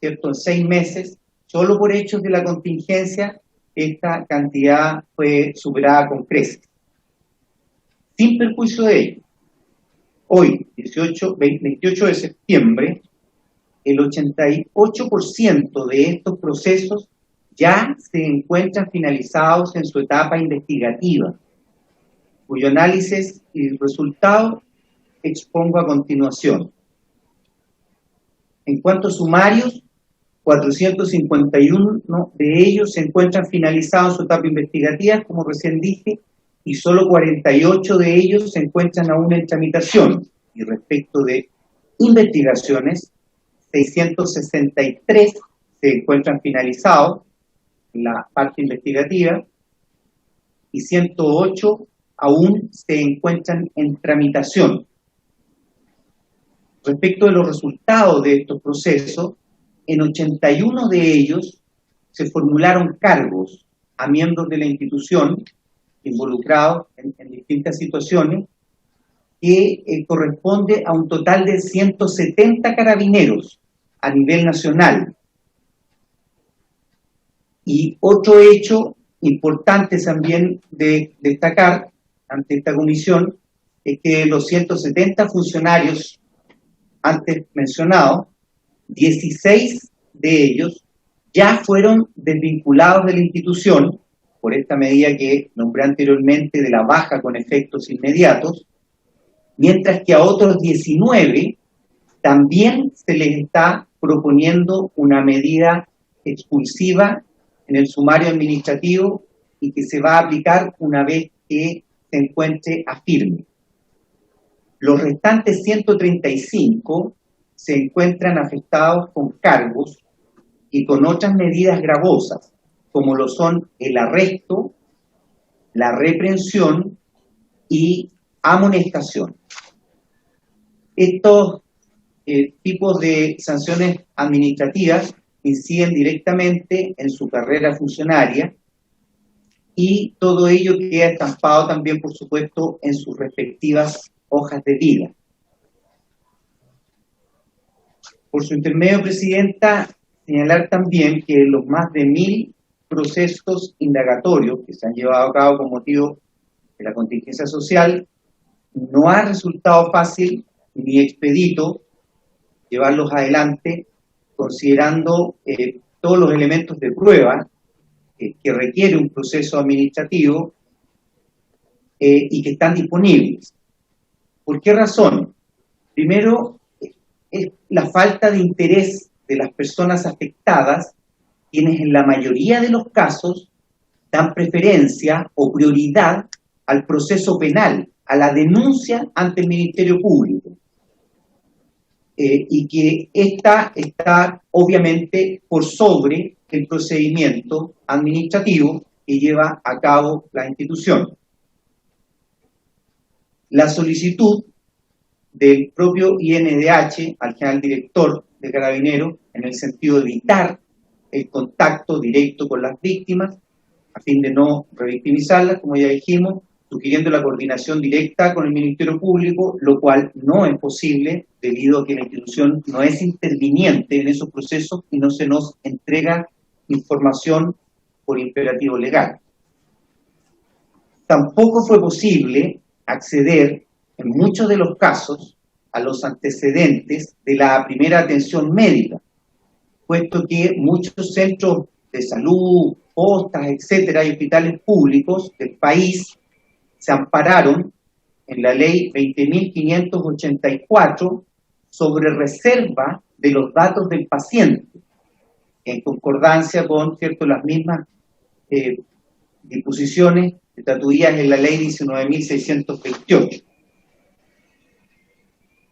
¿cierto? En 6 meses, solo por hechos de la contingencia, esta cantidad fue superada con creces. Sin perjuicio de ello, hoy, 28 de septiembre, el 88% de estos procesos ya se encuentran finalizados en su etapa investigativa, cuyo análisis y resultado expongo a continuación. En cuanto a sumarios, 451 de ellos se encuentran finalizados en su etapa investigativa, como recién dije, y solo 48 de ellos se encuentran aún en tramitación. Y respecto de investigaciones, 663 se encuentran finalizados en la parte investigativa y 108 aún se encuentran en tramitación. Respecto de los resultados de estos procesos, en 81 de ellos se formularon cargos a miembros de la institución involucrados en distintas situaciones, que corresponde a un total de 170 carabineros a nivel nacional. Y otro hecho importante también de destacar ante esta comisión es que los 170 funcionarios antes mencionados, 16 de ellos ya fueron desvinculados de la institución por esta medida que nombré anteriormente de la baja con efectos inmediatos, mientras que a otros 19 también se les está proponiendo una medida expulsiva en el sumario administrativo y que se va a aplicar una vez que se encuentre a firme. Los restantes 135 se encuentran afectados con cargos y con otras medidas gravosas, como lo son el arresto, la reprensión y amonestación. Estos tipos de sanciones administrativas inciden directamente en su carrera funcionaria y todo ello queda estampado también, por supuesto, en sus respectivas hojas de vida. Por su intermedio, Presidenta, señalar también que los más de 1.000 procesos indagatorios que se han llevado a cabo con motivo de la contingencia social, no ha resultado fácil ni expedito llevarlos adelante, considerando todos los elementos de prueba que requiere un proceso administrativo y que están disponibles. ¿Por qué razón? Primero, es la falta de interés de las personas afectadas, quienes en la mayoría de los casos dan preferencia o prioridad al proceso penal, a la denuncia ante el Ministerio Público. Y que esta está obviamente por sobre el procedimiento administrativo que lleva a cabo la institución. La solicitud del propio INDH al general director de Carabineros en el sentido de evitar el contacto directo con las víctimas a fin de no revictimizarlas, como ya dijimos, sugiriendo la coordinación directa con el Ministerio Público, lo cual no es posible debido a que la institución no es interviniente en esos procesos y no se nos entrega información por imperativo legal. Tampoco fue posible acceder, en muchos de los casos, a los antecedentes de la primera atención médica, puesto que muchos centros de salud, postas, etcétera, y hospitales públicos del país se ampararon en la ley 20.584 sobre reserva de los datos del paciente, en concordancia con, ¿cierto?, las mismas disposiciones estatuidas en la ley 19.628.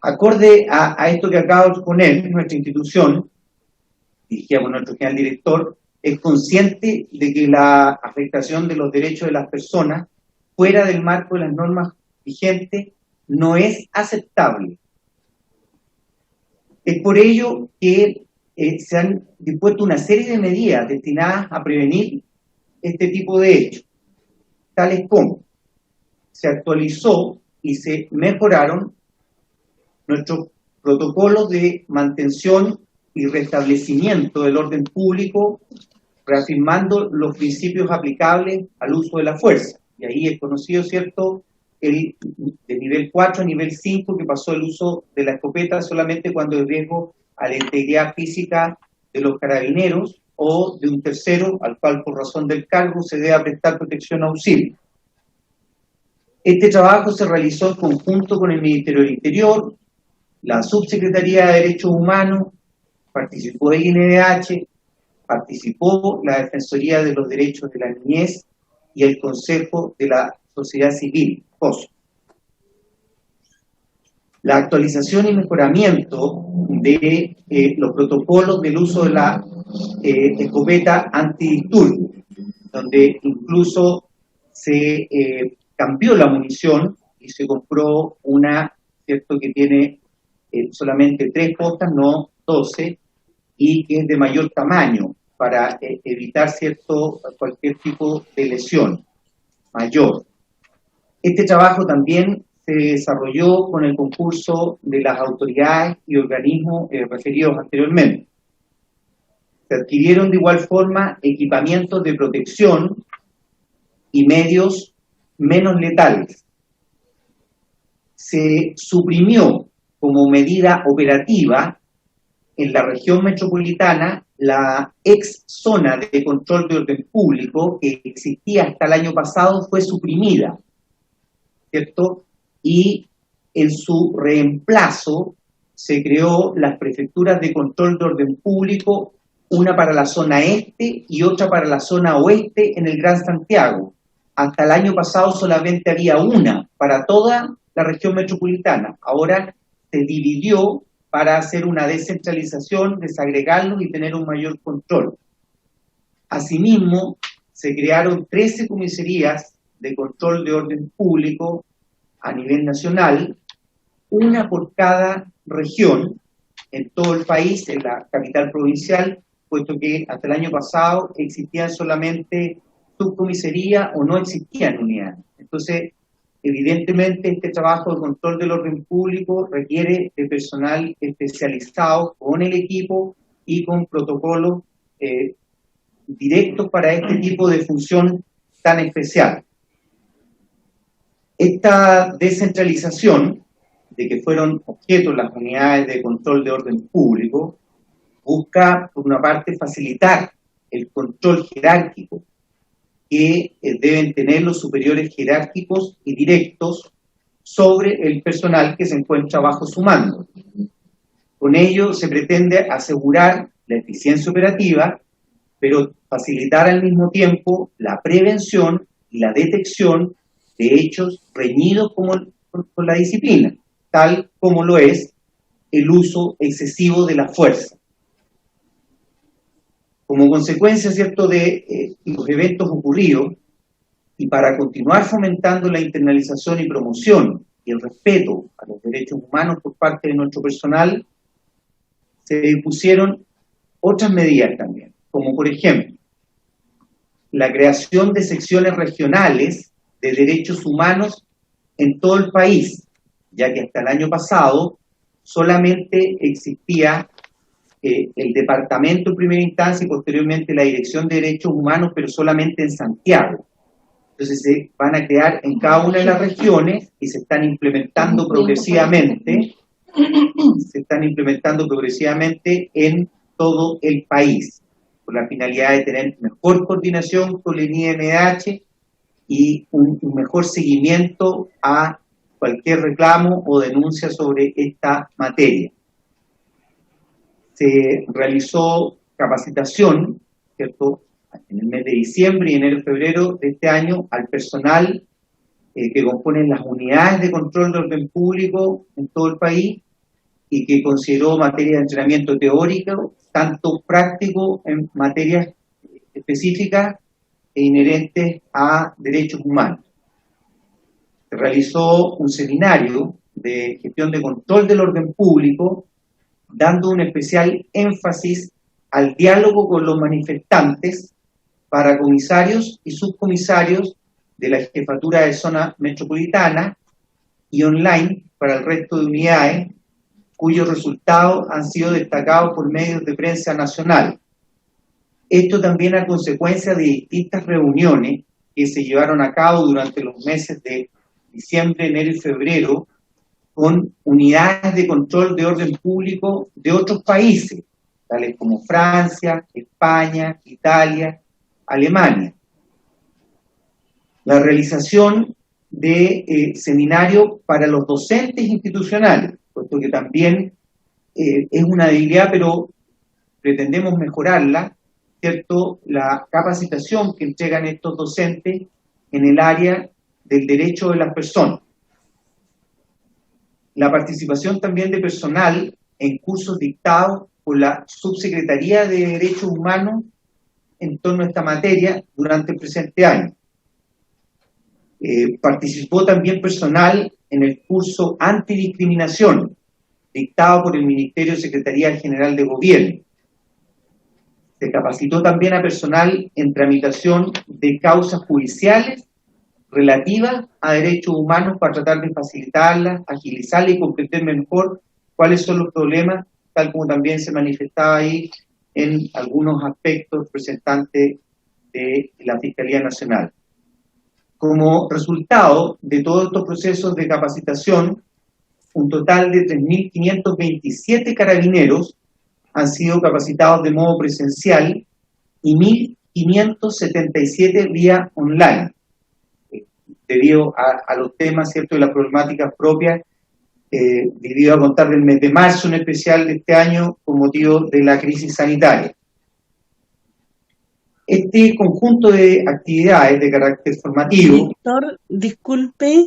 Acorde a esto que acabo de exponer, nuestra institución, dirigida por nuestro general director, es consciente de que la afectación de los derechos de las personas fuera del marco de las normas vigentes no es aceptable. Es por ello que se han dispuesto una serie de medidas destinadas a prevenir este tipo de hechos, tales como se actualizó y se mejoraron nuestros protocolos de mantención y restablecimiento del orden público, reafirmando los principios aplicables al uso de la fuerza. Y ahí es conocido, ¿cierto?, el de nivel 4 a nivel 5, que pasó el uso de la escopeta solamente cuando hay riesgo a la integridad física de los carabineros o de un tercero al cual por razón del cargo se debe prestar protección auxilio. Este trabajo se realizó en conjunto con el Ministerio del Interior, la Subsecretaría de Derechos Humanos, participó el INDH, participó la Defensoría de los Derechos de la Niñez y el Consejo de la Sociedad Civil, COSO. La actualización y mejoramiento de los protocolos del uso de la escopeta antidisturbios, donde incluso se cambió la munición y se compró una, ¿cierto?, que tiene solamente 3 postas, no 12, y que es de mayor tamaño para evitar, ¿cierto?, cualquier tipo de lesión mayor. Este trabajo también se desarrolló con el concurso de las autoridades y organismos referidos anteriormente. Se adquirieron de igual forma equipamientos de protección y medios menos letales. Se suprimió como medida operativa en la región metropolitana la ex zona de control de orden público que existía hasta el año pasado, fue suprimida, ¿cierto? Y en su reemplazo se creó las prefecturas de control de orden público, una para la zona este y otra para la zona oeste en el Gran Santiago. Hasta el año pasado solamente había una para toda la región metropolitana. Ahora se dividió para hacer una descentralización, desagregarlos y tener un mayor control. Asimismo, se crearon 13 comisarías de control de orden público a nivel nacional, una por cada región en todo el país, en la capital provincial, puesto que hasta el año pasado existían solamente subcomisarías o no existían unidades. Entonces, evidentemente, este trabajo de control del orden público requiere de personal especializado con el equipo y con protocolos directos para este tipo de función tan especial. Esta descentralización, de que fueron objeto las unidades de control de orden público, busca, por una parte, facilitar el control jerárquico que deben tener los superiores jerárquicos y directos sobre el personal que se encuentra bajo su mando. Con ello se pretende asegurar la eficiencia operativa, pero facilitar al mismo tiempo la prevención y la detección de hechos reñidos con la disciplina, tal como lo es el uso excesivo de la fuerza. Como consecuencia, ¿cierto?, de los eventos ocurridos, y para continuar fomentando la internalización y promoción y el respeto a los derechos humanos por parte de nuestro personal, se dispusieron otras medidas también, como por ejemplo, la creación de secciones regionales de derechos humanos en todo el país, ya que hasta el año pasado solamente existía el departamento en primera instancia y posteriormente la Dirección de Derechos Humanos, pero solamente en Santiago. Entonces se van a crear en cada una de las regiones y se están implementando progresivamente en todo el país. con la finalidad de tener mejor coordinación con el INDH y un mejor seguimiento a cualquier reclamo o denuncia sobre esta materia. Se realizó capacitación, ¿cierto?, en el mes de diciembre y enero-febrero de este año al personal que componen las unidades de control de orden público en todo el país y que consideró materia de entrenamiento teórico, tanto práctico en materias específicas e inherentes a derechos humanos. Se realizó un seminario de gestión de control del orden público, dando un especial énfasis al diálogo con los manifestantes para comisarios y subcomisarios de la Jefatura de Zona Metropolitana y online para el resto de unidades, cuyos resultados han sido destacados por medios de prensa nacional. Esto también a consecuencia de distintas reuniones que se llevaron a cabo durante los meses de diciembre, enero y febrero con unidades de control de orden público de otros países, tales como Francia, España, Italia, Alemania. La realización de seminarios para los docentes institucionales, puesto que también es una debilidad, pero pretendemos mejorarla, ¿cierto? La capacitación que entregan estos docentes en el área del derecho de las personas. La participación también de personal en cursos dictados por la Subsecretaría de Derechos Humanos en torno a esta materia durante el presente año. Participó también personal en el curso Antidiscriminación, dictado por el Ministerio de Secretaría General de Gobierno. Se capacitó también a personal en tramitación de causas judiciales relativas a derechos humanos para tratar de facilitarlas, agilizarlas y comprender mejor cuáles son los problemas, tal como también se manifestaba ahí en algunos aspectos presentantes de la Fiscalía Nacional. Como resultado de todos estos procesos de capacitación, un total de 3.527 carabineros han sido capacitados de modo presencial y 1.577 vía online, debido a los temas, ¿cierto?, de las problemáticas propias, debido a contar del mes de marzo en especial de este año con motivo de la crisis sanitaria. Este conjunto de actividades de carácter formativo... Director, disculpe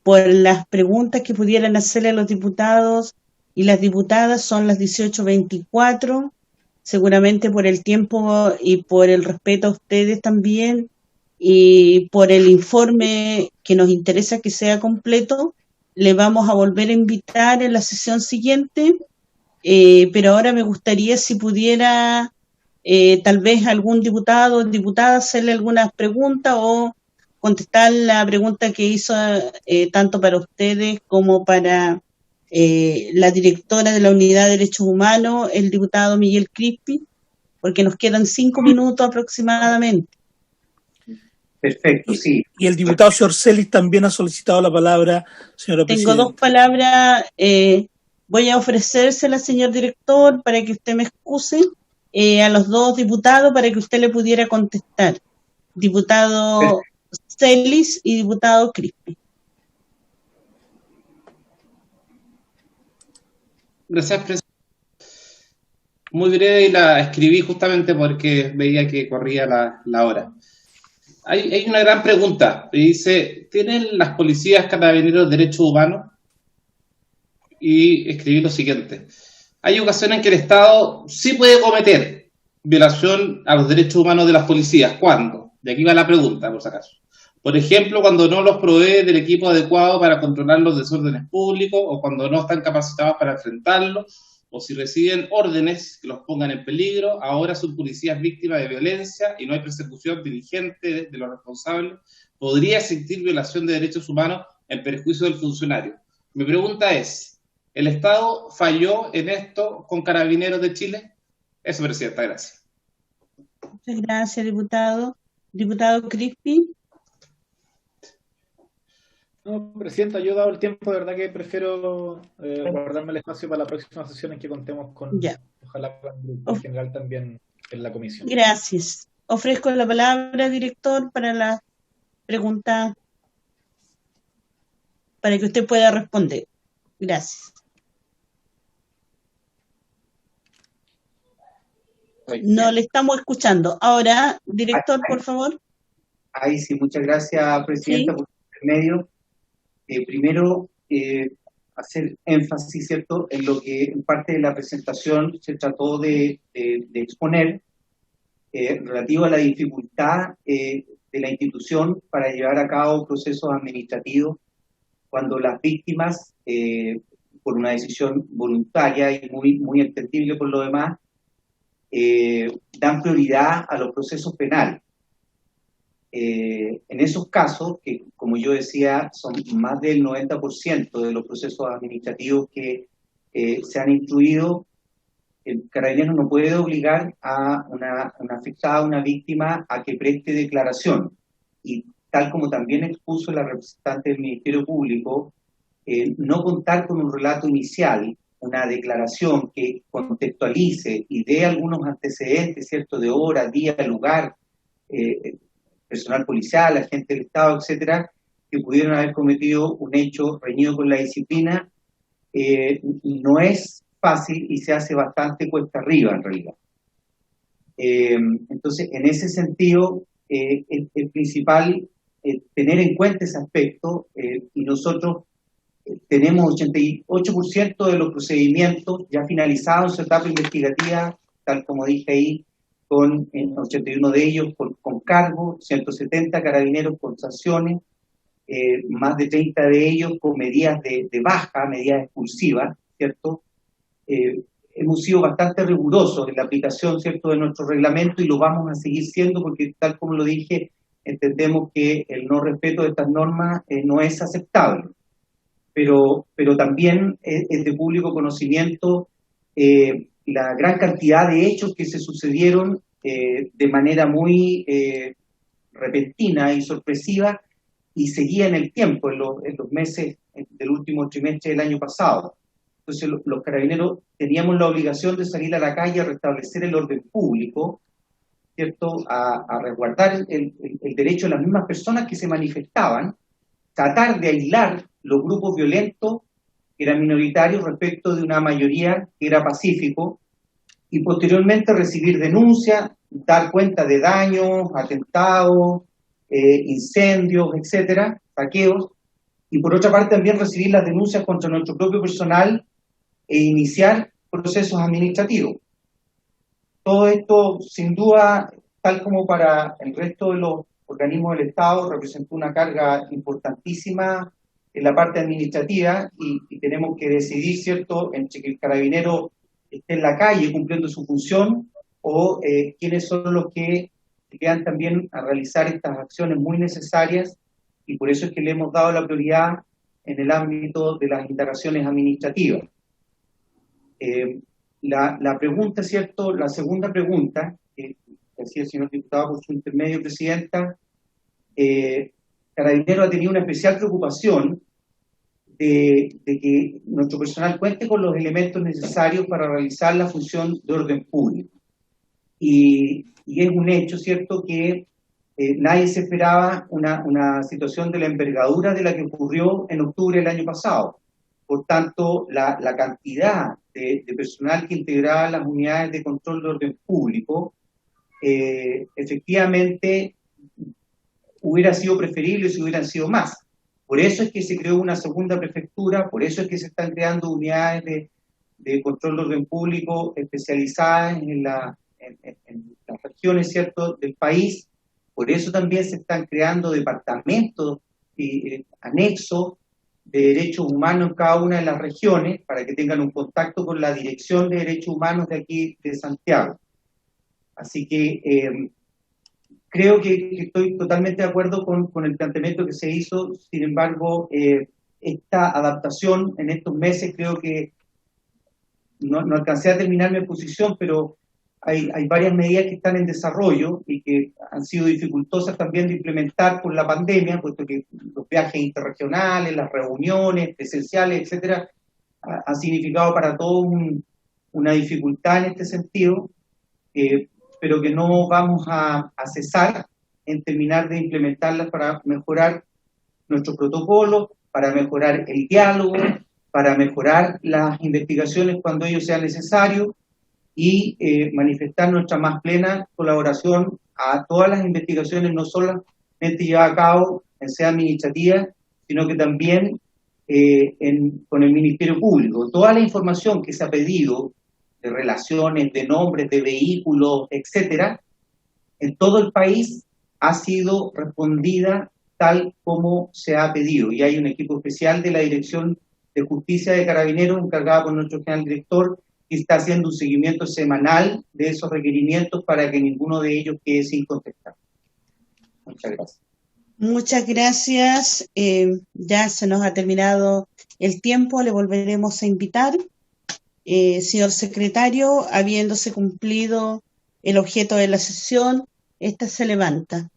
por las preguntas que pudieran hacerle a los diputados y las diputadas, son las 18:24, seguramente por el tiempo y por el respeto a ustedes también, y por el informe que nos interesa que sea completo, le vamos a volver a invitar en la sesión siguiente, pero ahora me gustaría si pudiera tal vez algún diputado o diputada hacerle algunas preguntas o contestar la pregunta que hizo tanto para ustedes como para la directora de la Unidad de Derechos Humanos, el diputado Miguel Crispi, porque nos quedan 5 minutos aproximadamente. Perfecto, sí. Y el diputado señor Celis también ha solicitado la palabra, señora presidenta. Tengo 2 palabras. Voy a ofrecérsela, señor director, para que usted me excuse, a los 2 diputados para que usted le pudiera contestar. Diputado Celis y diputado Crispi. Gracias, presidente. Muy breve, y la escribí justamente porque veía que corría la hora. Hay una gran pregunta. Dice, ¿tienen las policías carabineros derechos humanos? Y escribí lo siguiente. Hay ocasiones en que el Estado sí puede cometer violación a los derechos humanos de las policías. ¿Cuándo? De aquí va la pregunta, por si acaso. Por ejemplo, cuando no los provee del equipo adecuado para controlar los desórdenes públicos, o cuando no están capacitados para enfrentarlos, o si reciben órdenes que los pongan en peligro. Ahora son policías víctimas de violencia y no hay persecución diligente de los responsables. ¿Podría existir violación de derechos humanos en perjuicio del funcionario? Mi pregunta es, ¿el Estado falló en esto con Carabineros de Chile? Eso, presidenta, gracias. Muchas gracias, diputado. Diputado Crispi. No, presidenta, yo dado el tiempo, de verdad que prefiero guardarme el espacio para la próxima sesión en que contemos con, ya. Ojalá con el grupo en general también en la comisión. Gracias. Ofrezco la palabra, director, para la pregunta, para que usted pueda responder. Gracias. No le estamos escuchando. Ahora, director, por favor. Ahí sí, muchas gracias, Presidenta, Sí. por el medio. Primero, hacer énfasis, ¿cierto?, en lo que en parte de la presentación se trató de exponer, relativo a la dificultad de la institución para llevar a cabo procesos administrativos cuando las víctimas, por una decisión voluntaria y muy entendible por lo demás, dan prioridad a los procesos penales. En esos casos, que como yo decía, son más del 90% de los procesos administrativos que se han instruido, el carabinero no puede obligar a una afectada, una víctima, a que preste declaración. Y tal como también expuso la representante del Ministerio Público, no contar con un relato inicial, una declaración que contextualice y dé algunos antecedentes, ¿cierto?, de hora, día, lugar, personal policial, agente del Estado, etcétera, que pudieron haber cometido un hecho reñido con la disciplina, no es fácil y se hace bastante cuesta arriba en realidad. Entonces, en ese sentido, el principal tener en cuenta ese aspecto, y nosotros tenemos 88% de los procedimientos ya finalizados en su etapa investigativa, tal como dije ahí, con 81 de ellos con cargo, 170 carabineros con sanciones, más de 30 de ellos con medidas de baja, medidas expulsivas, ¿cierto? Hemos sido bastante rigurosos en la aplicación, ¿cierto?, de nuestro reglamento, y lo vamos a seguir siendo porque, tal como lo dije, entendemos que el no respeto de estas normas no es aceptable. Pero también es de público conocimiento la gran cantidad de hechos que se sucedieron de manera muy repentina y sorpresiva y seguía en el tiempo, en los meses del último trimestre del año pasado. Entonces los carabineros teníamos la obligación de salir a la calle a restablecer el orden público, ¿cierto?, a resguardar el derecho de las mismas personas que se manifestaban, tratar de aislar los grupos violentos que eran minoritarios respecto de una mayoría que era pacífico, y posteriormente recibir denuncias, dar cuenta de daños, atentados, incendios, etcétera, saqueos, y por otra parte también recibir las denuncias contra nuestro propio personal e iniciar procesos administrativos. Todo esto, sin duda, tal como para el resto de los organismos del Estado, representó una carga importantísima en la parte administrativa, y tenemos que decidir, ¿cierto?, entre que el carabinero esté en la calle cumpliendo su función o quiénes son los que se quedan también a realizar estas acciones muy necesarias, y por eso es que le hemos dado la prioridad en el ámbito de las indagaciones administrativas. La pregunta, ¿cierto?, la segunda pregunta, que decía el señor diputado por su intermedio, Presidenta, Carabinero ha tenido una especial preocupación de que nuestro personal cuente con los elementos necesarios para realizar la función de orden público. Y es un hecho, ¿cierto?, que nadie se esperaba una situación de la envergadura de la que ocurrió en octubre del año pasado. Por tanto, la cantidad de personal que integraba las unidades de control de orden público, efectivamente, hubiera sido preferible si hubieran sido más. Por eso es que se creó una segunda prefectura, por eso es que se están creando unidades de control de orden público especializadas en las regiones, ¿cierto?, del país. Por eso también se están creando departamentos anexos de derechos humanos en cada una de las regiones para que tengan un contacto con la Dirección de Derechos Humanos de aquí de Santiago. Así que creo que estoy totalmente de acuerdo con el planteamiento que se hizo. Sin embargo, esta adaptación en estos meses creo que no alcancé a terminar mi exposición, pero hay varias medidas que están en desarrollo y que han sido dificultosas también de implementar por la pandemia, puesto que los viajes interregionales, las reuniones presenciales, etcétera, han significado para todos una dificultad en este sentido. pero que no vamos a cesar en terminar de implementarlas para mejorar nuestros protocolos, para mejorar el diálogo, para mejorar las investigaciones cuando ello sea necesario y manifestar nuestra más plena colaboración a todas las investigaciones, no solamente llevadas a cabo en sede administrativa, sino que también con el Ministerio Público. Toda la información que se ha pedido de relaciones, de nombres, de vehículos, etcétera, en todo el país ha sido respondida tal como se ha pedido. Y hay un equipo especial de la Dirección de Justicia de Carabineros, encargada por nuestro general director, que está haciendo un seguimiento semanal de esos requerimientos para que ninguno de ellos quede sin contestar. Muchas gracias. Muchas gracias. Ya se nos ha terminado el tiempo, le volveremos a invitar. Señor secretario, habiéndose cumplido el objeto de la sesión, esta se levanta.